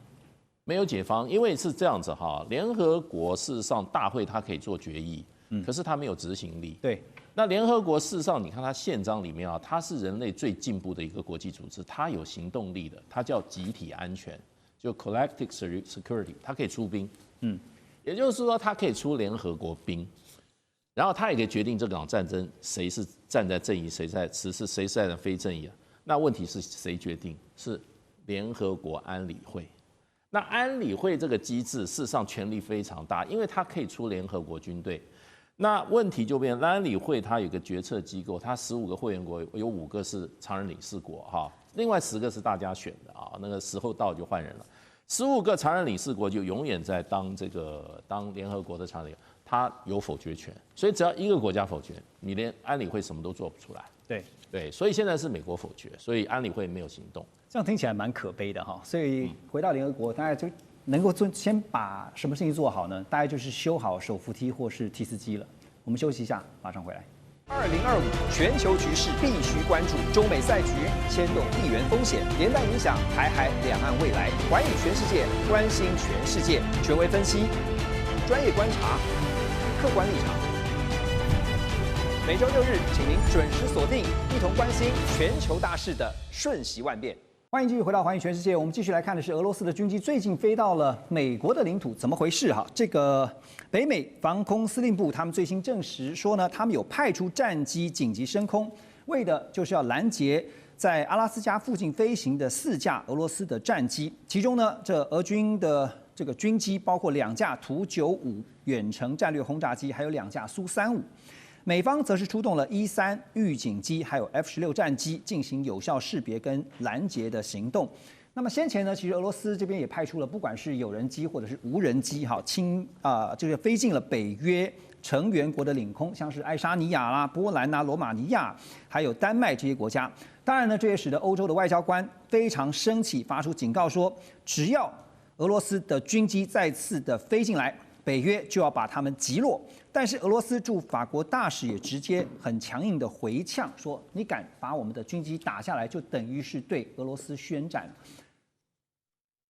没有解方，因为是这样子哈。联合国事实上大会它可以做决议，可是它没有执行力。对。那联合国事实上，你看它宪章里面啊，它是人类最进步的一个国际组织，它有行动力的，它叫集体安全，就 collective security， 它可以出兵。也就是说，它可以出联合国兵。然后他也可以决定这场战争谁是站在正义，谁是站在非正义。那问题是谁决定？是联合国安理会。那安理会这个机制事实上权力非常大，因为它可以出联合国军队，那问题就变成安理会它有一个决策机构，它15个会员国有5个是常任理事国哈，另外10个是大家选的啊，那个时候到就换人了。15个常任理事国就永远在当联合国的常任，它有否决权，所以只要一个国家否决，你连安理会什么都做不出来。对，所以现在是美国否决，所以安理会没有行动。这样听起来蛮可悲的哈。所以回到联合国，大概就能够先把什么事情做好呢？大概就是修好手扶梯或是提词机了。我们休息一下，马上回来。2025全球局势必须关注，中美赛局牵动地缘风险，连带影响台海两岸未来。环宇全世界，关心全世界，权威分析，专业观察，客观立场。每周6日，请您准时锁定，一同关心全球大事的瞬息万变。欢迎继续回到《环宇全世界》，我们继续来看的是俄罗斯的军机最近飞到了美国的领土，怎么回事？哈，这个北美防空司令部他们最新证实说呢，他们有派出战机紧急升空，为的就是要拦截在阿拉斯加附近飞行的4架俄罗斯的战机，其中呢，这俄军的这个军机包括2架图95远程战略轰炸机，还有2架苏35。美方则是出动了E3预警机，还有 F-16战机进行有效识别跟拦截的行动。那么先前呢，其实俄罗斯这边也派出了不管是有人机或者是无人机，就是飞进了北约成员国的领空，像是爱沙尼亚啦、波兰啦、罗马尼亚，还有丹麦这些国家。当然呢，这也使得欧洲的外交官非常生气，发出警告说，只要俄罗斯的军机再次的飞进来，北约就要把他们击落。但是俄罗斯驻法国大使也直接很强硬的回呛说：“你敢把我们的军机打下来，就等于是对俄罗斯宣战。”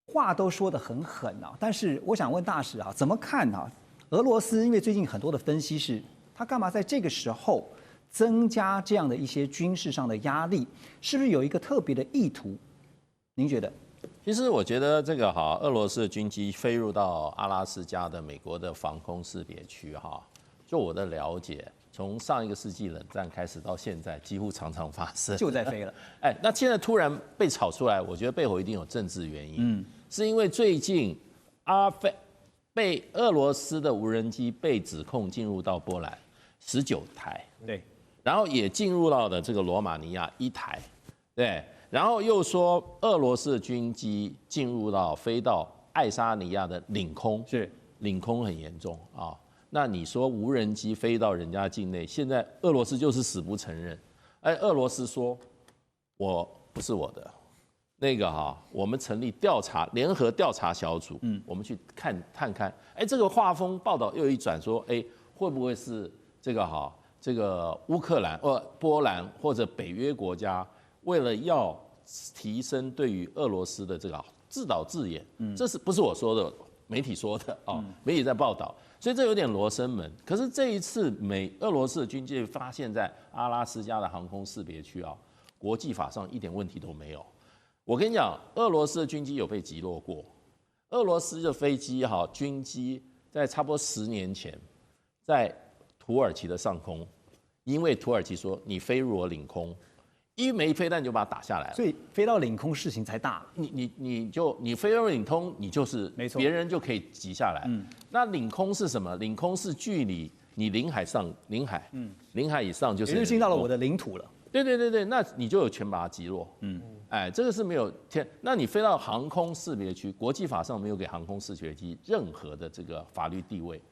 话都说得很狠啊！但是我想问大使啊，怎么看啊？俄罗斯因为最近很多的分析是，他干嘛在这个时候增加这样的一些军事上的压力？是不是有一个特别的意图？您觉得？其实我觉得这个哈，俄罗斯的军机飞入到阿拉斯加的美国的防空识别区哈，就我的了解，从上一个世纪冷战开始到现在，几乎常常发生，就在飞了。哎，那现在突然被炒出来，我觉得背后一定有政治原因。是因为最近被俄罗斯的无人机被指控进入到波兰19台，对，然后也进入到了这个罗马尼亚1台，对。然后又说俄罗斯的军机飞到爱沙尼亚的领空，是领空很严重啊。那你说无人机飞到人家境内，现在俄罗斯就是死不承认。哎，俄罗斯说我不是我的，那个我们成立联合调查小组，我们去探看。哎，这个画风报道又一转说，哎，会不会是这个乌克兰、波兰或者北约国家？为了要提升对于俄罗斯的这个自导自演，这是不是我说的？媒体说的啊，媒体在报道，所以这有点罗生门。可是这一次俄罗斯的军舰发现在阿拉斯加的航空识别区啊，国际法上一点问题都没有。我跟你讲，俄罗斯的军机有被击落过，俄罗斯的飞机军机在差不多10年前，在土耳其的上空，因为土耳其说你飞入我领空。一枚飞弹就把它打下来了，所以飞到领空事情才大。你飞入领空，你就是没错，别人就可以击下来。那领空是什么？领空是距离你领海以上就是也就进到了我的领土了。对，那你就有权把它击落。哎，这个是没有那你飞到航空识别区，国际法上没有给航空识别区任何的这个法律地位，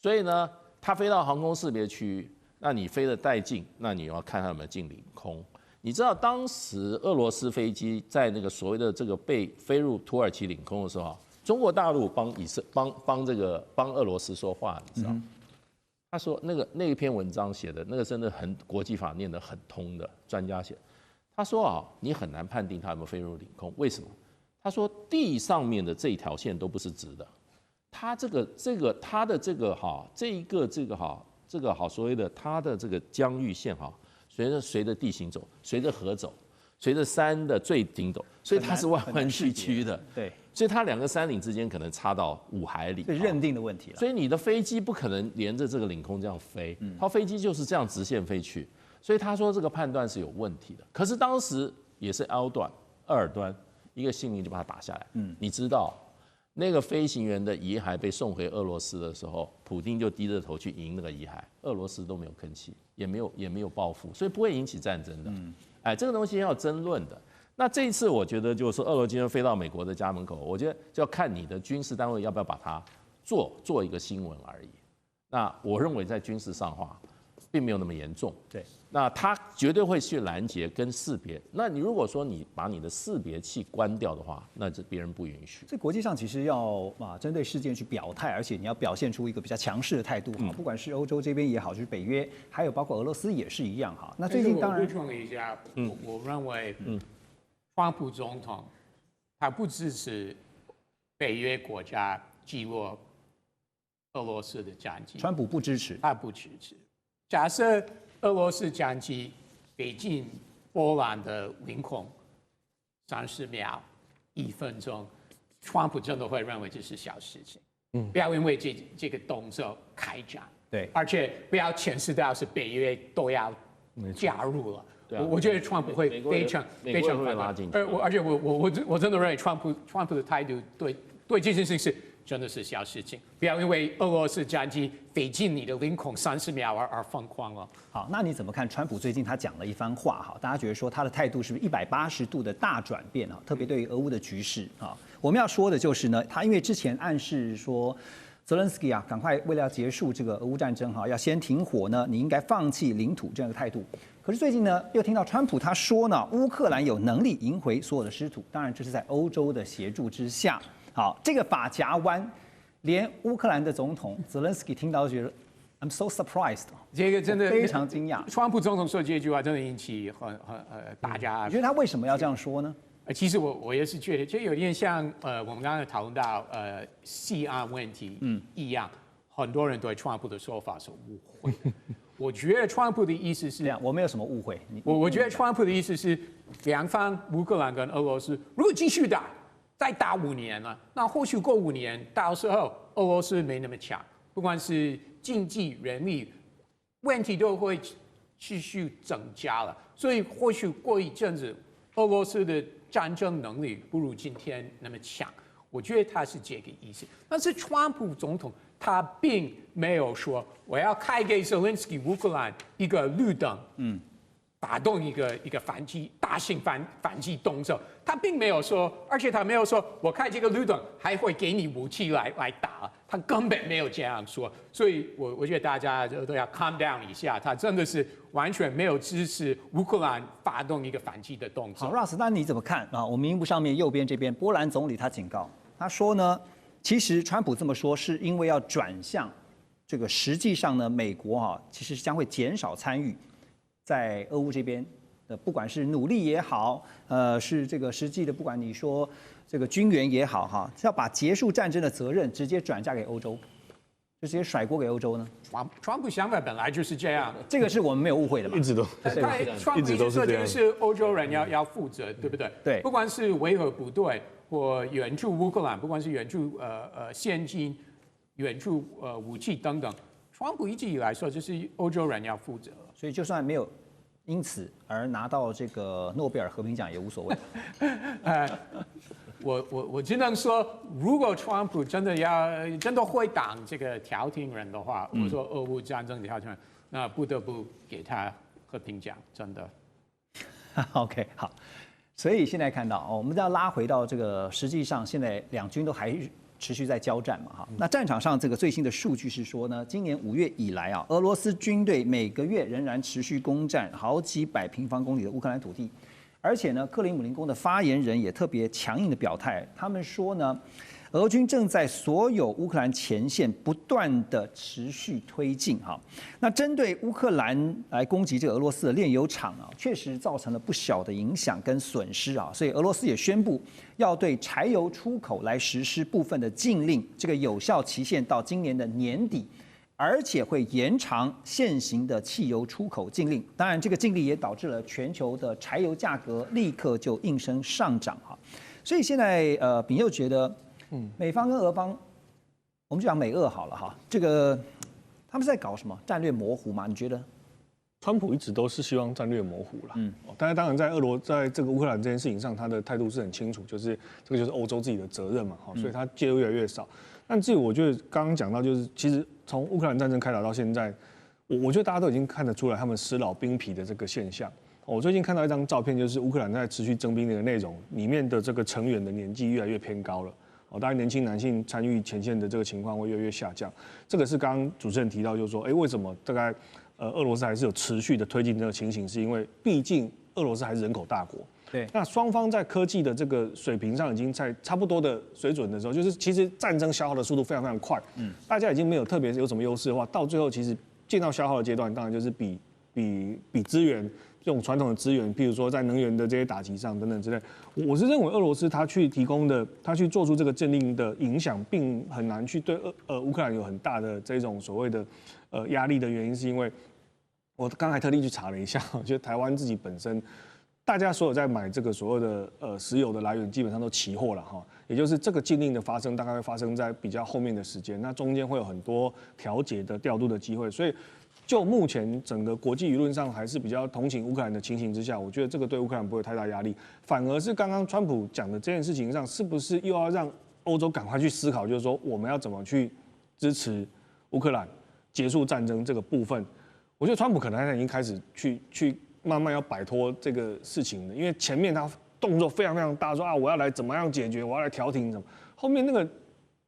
所以呢，它飞到航空识别区，那你飞得带进，那你要看它有没有进领空。你知道当时俄罗斯飞机在那个所谓的这个被飞入土耳其领空的时候，中国大陆帮俄罗斯说话，你知道？他说那一篇文章写的那个真的很国际法念得很通的专家写，他说你很难判定他有没有飞入领空，为什么？他说地上面的这一条线都不是直的，他的所谓的他的这个疆域线随着地形走，随着河走，随着山的最顶走，所以它是弯弯曲曲的。对，所以它2个山岭之间可能差到5海里。这认定的问题了。所以你的飞机不可能连着这个领空这样飞，它飞机就是这样直线飞去。所以他说这个判断是有问题的。可是当时也是鄂尔端一个幸运就把它打下来。你知道那个飞行员的遗骸被送回俄罗斯的时候，普丁就低着头去迎那个遗骸，俄罗斯都没有吭气，也没有报复，所以不会引起战争的。哎，这个东西要争论的。那这一次我觉得就是俄罗斯军飞到美国的家门口，我觉得就要看你的军事单位要不要把它做一个新闻而已。那我认为在军事上的话，并没有那么严重。对，那他绝对会去拦截跟识别。那你如果说你把你的识别器关掉的话，那这别人不允许。在国际上其实要针对事件去表态，而且你要表现出一个比较强势的态度哈，不管是欧洲这边也好，就是北约，还有包括俄罗斯也是一样哈。那最近当然，我补充一下，我认为，川普总统他不支持北约国家击落俄罗斯的战机，川普不支持，他不支持。假设俄罗斯战机飞进波兰的领空30秒、1分钟，川普真的会认为这是小事情。不要因为这个动作开战，对，而且不要牵涉到是北约都要加入了。我觉得川普会非常会拉进去。而且我真的认为川普的态度对这件事情是真的是小事情，不要因为俄罗斯战机飞进你的领空30秒而疯狂了。好，那你怎么看川普最近他讲了一番话哈？大家觉得说他的态度是不是180度的大转变啊？特别对于俄乌的局势啊，我们要说的就是呢，他因为之前暗示说泽连斯基啊，赶快为了要结束这个俄乌战争哈，要先停火呢，你应该放弃领土这样的态度。可是最近呢，又听到川普他说呢，乌克兰有能力赢回所有的失土，当然这是在欧洲的协助之下。好，这个发夹弯，连乌克兰的总统泽连斯基听到都觉得 I'm so surprised， 这个真的非常惊讶。川普总统说这句话真的引起大家。你觉得他为什么要这样说呢？其实我也是觉得，这有点像我们刚才讨论到西岸问题一样，很多人对川普的说法是误会。我觉得川普的意思是这样，我没有什么误会。我觉得川普的意思是，两方乌克兰跟俄罗斯如果继续打，再打5年了，那或许过5年，到时候俄罗斯没那么强，不管是经济、人力问题都会继续增加了，所以或许过一阵子，俄罗斯的战争能力不如今天那么强。我觉得他是这个意思，但是川普总统他并没有说我要开给泽连斯基乌克兰一个绿灯，发动一个大型反击动作，他并没有说，而且他没有说我开这个绿灯还会给你武器来打，他根本没有这样说，所以我觉得大家都要 calm down 一下，他真的是完全没有支持乌克兰发动一个反击的动作。好 ，Russ， 那你怎么看啊？我们荧幕上面右边这边，波兰总理他警告，他说呢，其实川普这么说是因为要转向这个，实际上呢，美国其实将会减少参与在俄乌这边的，不管是努力也好，是这个实际的，不管你说这个军援也好哈，要把结束战争的责任直接转嫁给欧洲，就直接甩锅给欧洲呢？川普想法本来就是这样，这个是我们没有误会的嘛？一直都，川普一直说这个是欧洲人要负责，对不对？对，不管是维和部队或援助乌克兰，不管是援助现金、援助武器等等，川普一直以来说就是欧洲人要负责。所以就算没有因此而拿到这个诺贝尔和平奖也无所谓。我只能说，如果川普真的会当这个调停人的话，我说俄乌战争的调停人，那不得不给他和平奖，真的。OK， 好。所以现在看到我们要拉回到这个，实际上现在两军都还持续在交战嘛，哈。那战场上这个最新的数据是说呢，今年5月以来啊，俄罗斯军队每个月仍然持续攻占好几百平方公里的乌克兰土地，而且呢，克里姆林宫的发言人也特别强硬的表态，他们说呢，俄军正在所有乌克兰前线不断的持续推进哈。那针对乌克兰来攻击这个俄罗斯的炼油厂啊，确实造成了不小的影响跟损失啊。所以俄罗斯也宣布要对柴油出口来实施部分的禁令，这个有效期限到今年的年底，而且会延长现行的汽油出口禁令。当然，这个禁令也导致了全球的柴油价格立刻就应声上涨哈。所以现在秉佑觉得。美方跟俄方，我们就讲美俄好了哈。这个他们是在搞什么战略模糊吗？你觉得？川普一直都是希望战略模糊啦，但是当然在这个乌克兰这件事情上，他的态度是很清楚，就是这个就是欧洲自己的责任嘛，所以他介入越来越少。但至于我觉得刚刚讲到，就是其实从乌克兰战争开打到现在，我觉得大家都已经看得出来他们失老兵疲的这个现象。我最近看到一张照片，就是乌克兰在持续征兵的内容里面的这个成员的年纪越来越偏高了。当然年轻男性参与前线的这个情况会越来越下降。这个是刚刚主持人提到，就是说，为什么大概俄罗斯还是有持续的推进这个情形，是因为毕竟俄罗斯还是人口大国。对，那双方在科技的这个水平上已经在差不多的水准的时候，就是其实战争消耗的速度非常非常快，大家已经没有特别有什么优势的话，到最后其实进到消耗的阶段，当然就是比资源这种传统的资源，譬如说在能源的这些打击上等等之类，我是认为俄罗斯他去提供的，他去做出这个政令的影响，并很难去对乌克兰有很大的这种所谓的压力的原因，是因为我刚才特地去查了一下，我觉得台湾自己本身。大家所有在买这个所谓的石油的来源，基本上都期货了哈，也就是这个禁令的发生，大概会发生在比较后面的时间，那中间会有很多调节的调度的机会，所以就目前整个国际舆论上还是比较同情乌克兰的情形之下，我觉得这个对乌克兰不会有太大压力，反而是刚刚川普讲的这件事情上，是不是又要让欧洲赶快去思考，就是说我们要怎么去支持乌克兰结束战争这个部分，我觉得川普可能现在已经开始去。慢慢要摆脱这个事情的，因为前面他动作非常非常大，说我要来怎么样解决，我要来调停什么，后面那个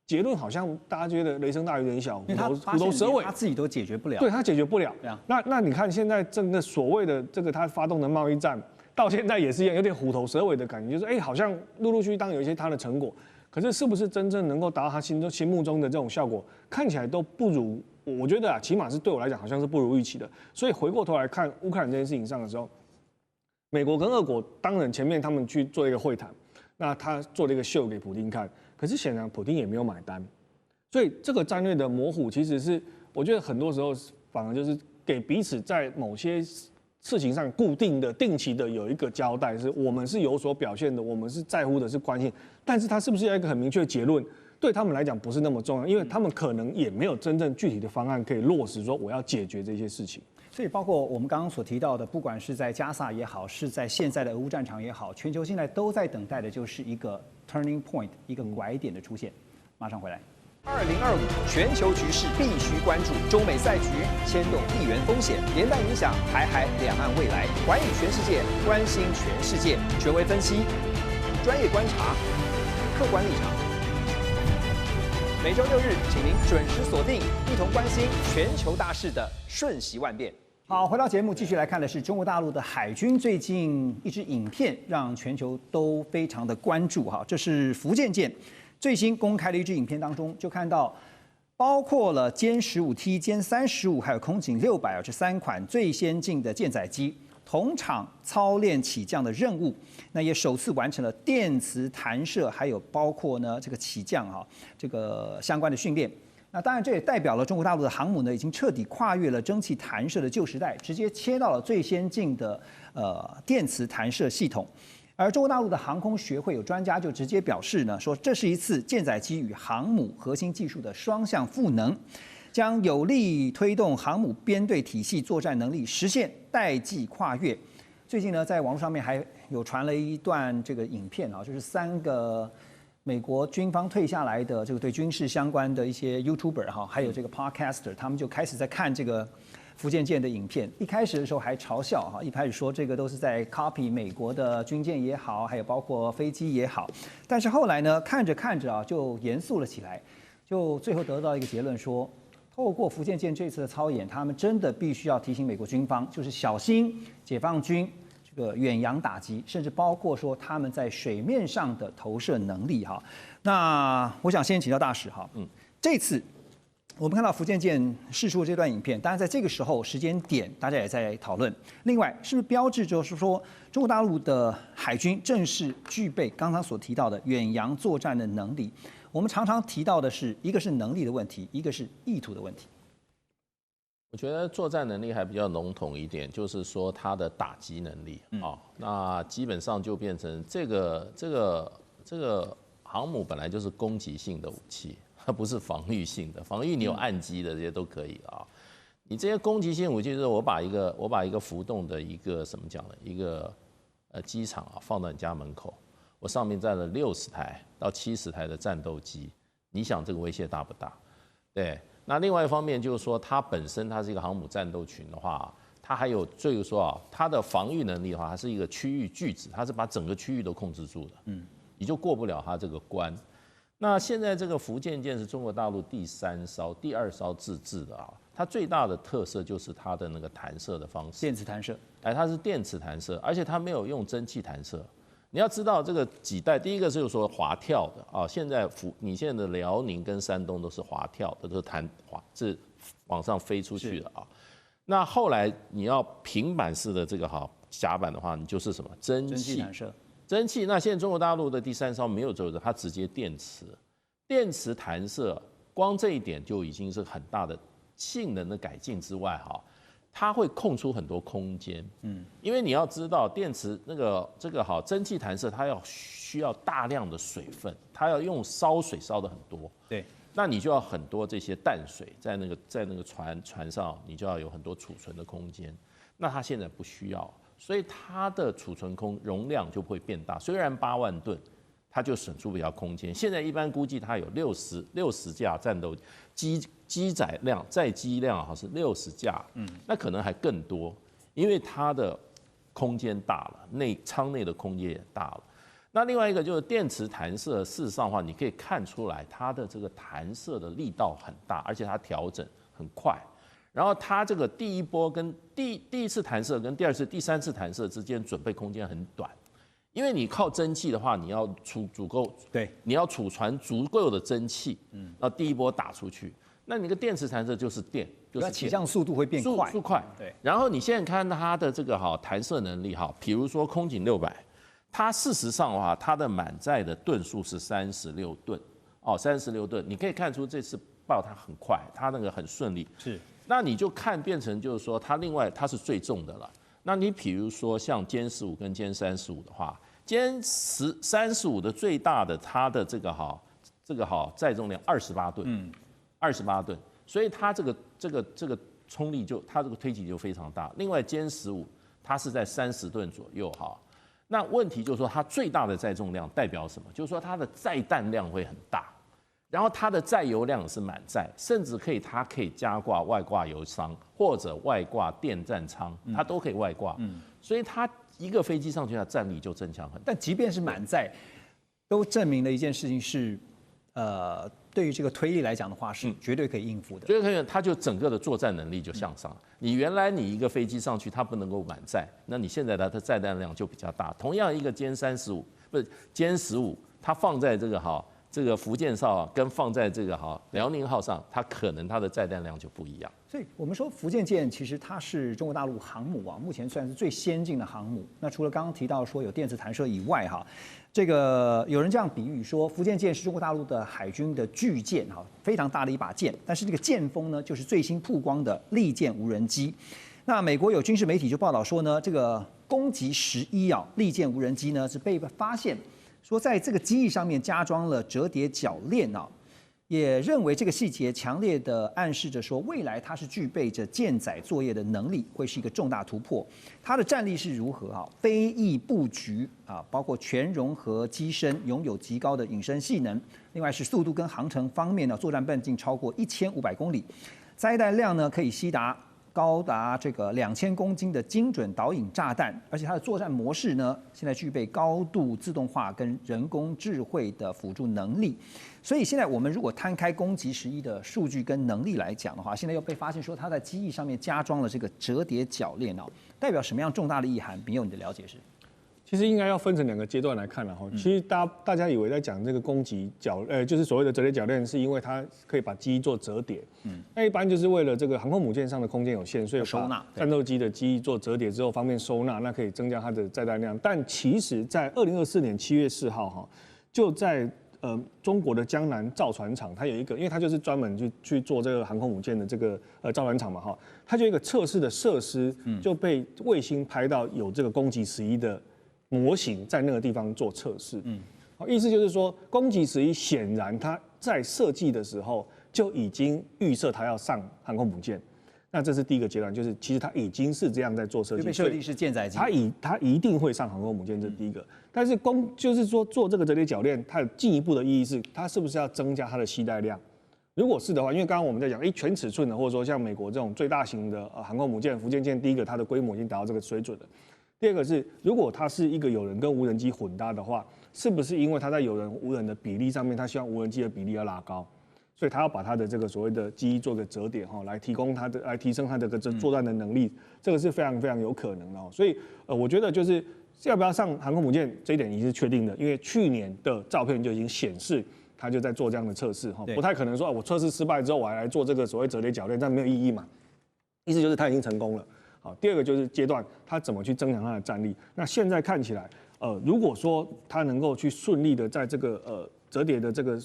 结论好像大家觉得雷声大雨点小，虎头蛇尾，他自己都解决不了，对他解决不了。那你看现在整个所谓的这个他发动的贸易战，到现在也是一样，有点虎头蛇尾的感觉，就是好像陆陆续续当有一些他的成果，可是是不是真正能够达到他心目中的这种效果，看起来都不如。我觉得起码是对我来讲，好像是不如预期的。所以回过头来看乌克兰这件事情上的时候，美国跟俄国当然前面他们去做一个会谈，那他做了一个秀给普丁看，可是显然普丁也没有买单。所以这个战略的模糊，其实是我觉得很多时候反而就是给彼此在某些事情上固定的、定期的有一个交代，是我们是有所表现的，我们是在乎的，是关心，但是他是不是要一个很明确的结论？对他们来讲不是那么重要，因为他们可能也没有真正具体的方案可以落实，说我要解决这些事情。所以包括我们刚刚所提到的，不管是在加萨也好，是在现在的俄乌战场也好，全球现在都在等待的就是一个 turning point， 一个拐点的出现。马上回来。2025全球局势必须关注，中美赛局牵动地缘风险，连带影响台海两岸未来。环宇全世界，关心全世界，权威分析，专业观察，客观立场。每周6日，请您准时锁定，一同关心全球大事的瞬息万变。好，回到节目，继续来看的是中国大陆的海军最近一支影片，让全球都非常的关注哈。这是福建舰最新公开的一支影片当中，就看到包括了歼15T、歼35，还有空警600这3款最先进的舰载机同场操练起降的任务，那也首次完成了电磁弹射，还有包括呢这个起降这个相关的训练。那当然，这也代表了中国大陆的航母呢，已经彻底跨越了蒸汽弹射的旧时代，直接切到了最先进的电磁弹射系统。而中国大陆的航空学会有专家就直接表示呢，说这是一次舰载机与航母核心技术的双向赋能，将有力推动航母编队体系作战能力实现代际跨越。最近呢，在网络上面还有传了一段这个影片就是3个美国军方退下来的这个对军事相关的一些 YouTuber 还有这个 Podcaster， 他们就开始在看这个福建舰的影片。一开始的时候还嘲笑一开始说这个都是在 copy 美国的军舰也好，还有包括飞机也好，但是后来呢，看着看着就严肃了起来，就最后得到一个结论说，透过福建舰这次的操演，他们真的必须要提醒美国军方，就是小心解放军这个远洋打击，甚至包括说他们在水面上的投射能力那我想先请教大使这次我们看到福建舰释出这段影片，当然在这个时候时间点，大家也在讨论。另外，是不是标志就是说，中国大陆的海军正式具备刚刚所提到的远洋作战的能力？我们常常提到的是，一个是能力的问题，一个是意图的问题。我觉得作战能力还比较笼统一点，就是说它的打击能力那基本上就变成这个航母本来就是攻击性的武器。它不是防御性的，防御你有岸基的这些都可以你这些攻击性武器，就是我把一个浮动的一个怎么讲呢？一个机场啊放到你家门口，我上面站了60台到70台的战斗机，你想这个威胁大不大？对。那另外一方面就是说，它本身它是一个航母战斗群的话，它还有就是说啊，它的防御能力的话，它是一个区域拒止，它是把整个区域都控制住的，你就过不了它这个关。那现在这个福建舰是中国大陆第3艘、第2艘自制的啊。它最大的特色就是它的那个弹射的方式，电磁弹射，它是电磁弹射，而且它没有用蒸汽弹射。你要知道这个几代，第一个就是说滑跳的啊，你现在的辽宁跟山东都是滑跳的，都是是往上飞出去的啊。那后来你要平板式的这个甲板的话，你就是什么蒸汽弹射，蒸汽。那现在中国大陆的第3艘没有这个，它直接电磁弹射，光这一点就已经是很大的性能的改进之外，它会空出很多空间，因为你要知道蒸汽弹射，它需要大量的水分，它要用烧水烧的很多，对，那你就要很多这些淡水在那个船上，你就要有很多储存的空间，那它现在不需要，所以它的储存容量就会变大，虽然8万吨。它就省出比较空间。现在一般估计它有60架战斗载机量是60架，那可能还更多，因为它的空间大了，舱内的空间也大了。那另外一个就是电磁弹射，事实上的话，你可以看出来它的这个弹射的力道很大，而且它调整很快。然后它这个第一波跟第一次弹射跟第2次、第3次弹射之间准备空间很短。因为你靠蒸汽的话，你要你要储存足够的蒸汽，然后第一波打出去。那你个电磁弹射就是电，就是起降速度会变快，速快。对。然后你现在看它的这个弹射能力比如说空警600，它事实上的话，它的满载的吨数是36吨，36吨。你可以看出这次爆它很快，它那个很顺利。是。那你就变成就是说，它另外它是最重的了。那你比如说像歼15跟歼35的话，歼35的最大的它的这个载重量28吨，28吨，所以它这个冲力它这个推挤就非常大。另外歼15它是在30吨左右那问题就是说它最大的载重量代表什么？就是说它的载弹量会很大。然后它的载油量是满载，甚至它可以加挂外挂油舱或者外挂电战舱，它都可以外挂。所以它一个飞机上去，它战力就增强很多。但即便是满载，都证明了一件事情是，对于这个推力来讲的话，是绝对可以应付的。绝对可以，它就整个的作战能力就向上。你原来你一个飞机上去，它不能够满载，那你现在它的载弹量就比较大。同样一个歼35不是歼15，它放在这个福建号跟放在这个辽宁号上，它可能它的载弹量就不一样。所以我们说福建舰其实它是中国大陆航母目前算是最先进的航母。那除了刚刚提到说有电磁弹射以外这个有人这样比喻说，福建舰是中国大陆的海军的巨舰非常大的一把舰。但是这个舰风呢，就是最新曝光的利剑无人机。那美国有军事媒体就报道说呢，这个攻击11利剑无人机呢是被发现。说在这个机翼上面加装了折叠铰链也认为这个细节强烈的暗示着说，未来它是具备着舰载作业的能力，会是一个重大突破。它的战力是如何飞翼布局包括全融合机身，拥有极高的隐身性能。另外是速度跟航程方面呢，作战半径超过1500公里，载弹量呢可以高达这个2000公斤的精准导引炸弹，而且它的作战模式呢，现在具备高度自动化跟人工智慧的辅助能力。所以现在我们如果摊开攻击11的数据跟能力来讲的话，现在又被发现说它在机翼上面加装了这个折叠铰链代表什么样重大的意涵？秉佑，你的了解是？其实应该要分成2个阶段来看其实大家以为在讲这个攻击就是所谓的折叠铰链，是因为它可以把机翼做折叠。那一般就是为了这个航空母舰上的空间有限，所以把战斗机的机翼做折叠之后方便收纳，那可以增加它的载弹量。但其实，在2024年7月4号就在中国的江南造船厂，它有一个，因为它就是专门去做这个航空母舰的这个造船厂嘛它就有一个测试的设施，就被卫星拍到有这个攻击11的模型在那个地方做测试，意思就是说，攻击11显然它在设计的时候就已经预设它要上航空母舰，那这是第一个阶段，就是其实它已经是这样在做设计，就被设定是舰载机，它一定会上航空母舰，这是第一个。但是就是说做这个折叠铰链，它有进一步的意义是，它是不是要增加它的携带量？如果是的话，因为刚刚我们在讲，全尺寸的，或者说像美国这种最大型的航空母舰福建舰，第一个它的规模已经达到这个水准了。第二个是，如果它是一个有人跟无人机混搭的话，是不是因为它在有人无人的比例上面，它希望无人机的比例要拉高，所以它要把它的这个所谓的机翼做个折叠来提升它的作战的能力，这个是非常非常有可能的。所以我觉得就是要不要上航空母舰这一点已经是确定的，因为去年的照片就已经显示。他就在做这样的测试，不太可能说我测试失败之后我还来做这个所谓折叠铰链，但没有意义嘛。意思就是他已经成功了。好，第二个就是阶段，他怎么去增强他的战力。那现在看起来，如果说他能够去顺利的在这个折叠的这个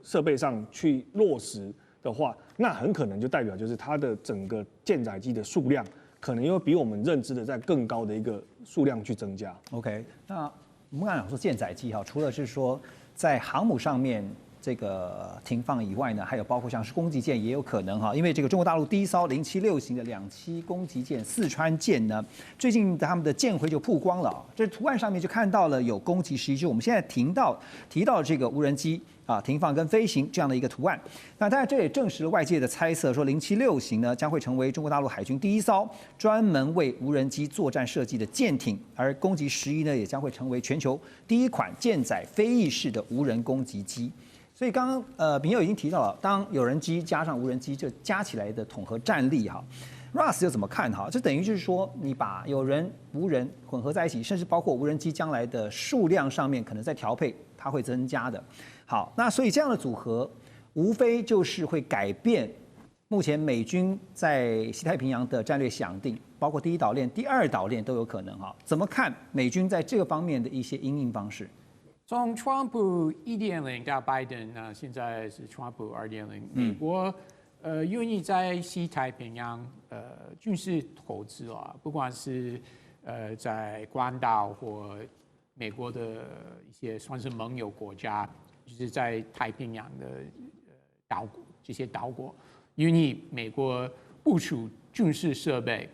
设备上去落实的话，那很可能就代表就是它的整个舰载机的数量，可能又比我们认知的在更高的一个数量去增加。OK， 那我们刚才讲说舰载机除了是说在航母上面这个停放以外呢，还有包括像是攻击舰也有可能因为这个中国大陆第一艘076型的2栖攻击舰四川舰呢，最近他们的舰徽就曝光了这图案上面就看到了有攻击11只，我们现在提到这个无人机停放跟飞行这样的一个图案。那当然这也证实了外界的猜测，说076型呢将会成为中国大陆海军第一艘专门为无人机作战设计的舰艇，而攻击11呢也将会成为全球第一款舰载飞翼式的无人攻击机。所以刚刚秉佑已经提到了，当有人机加上无人机，就加起来的统合战力Russ 又怎么看这等于就是说，你把有人无人混合在一起，甚至包括无人机将来的数量上面可能在调配，它会增加的。好，那所以这样的组合，无非就是会改变目前美军在西太平洋的战略想定，包括第一岛链、第二岛链都有可能怎么看美军在这个方面的一些因应方式？从川普1.0到拜登现在是川普2.0，美国愿意在西太平洋军事投资不管是在关岛或美国的一些算是盟友国家，就是在太平洋的这些岛国，愿意美国部署军事设备，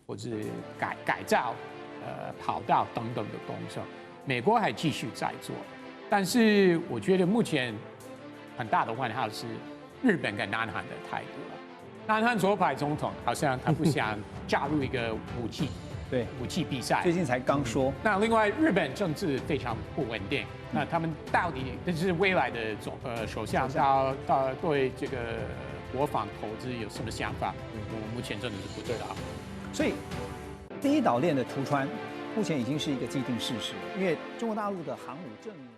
或者改造跑道等等的工程。美国还继续在做，但是我觉得目前很大的问号是日本跟南韩的态度了。南韩左派总统好像他不想加入一个武器比赛，最近才刚说。那另外日本政治非常不稳定，那他们到底就是未来的首相到对这个国防投资有什么想法？我目前真的是不知道。所以第一岛链的突穿。目前已经是一个既定事实，因为中国大陆的航母证明了。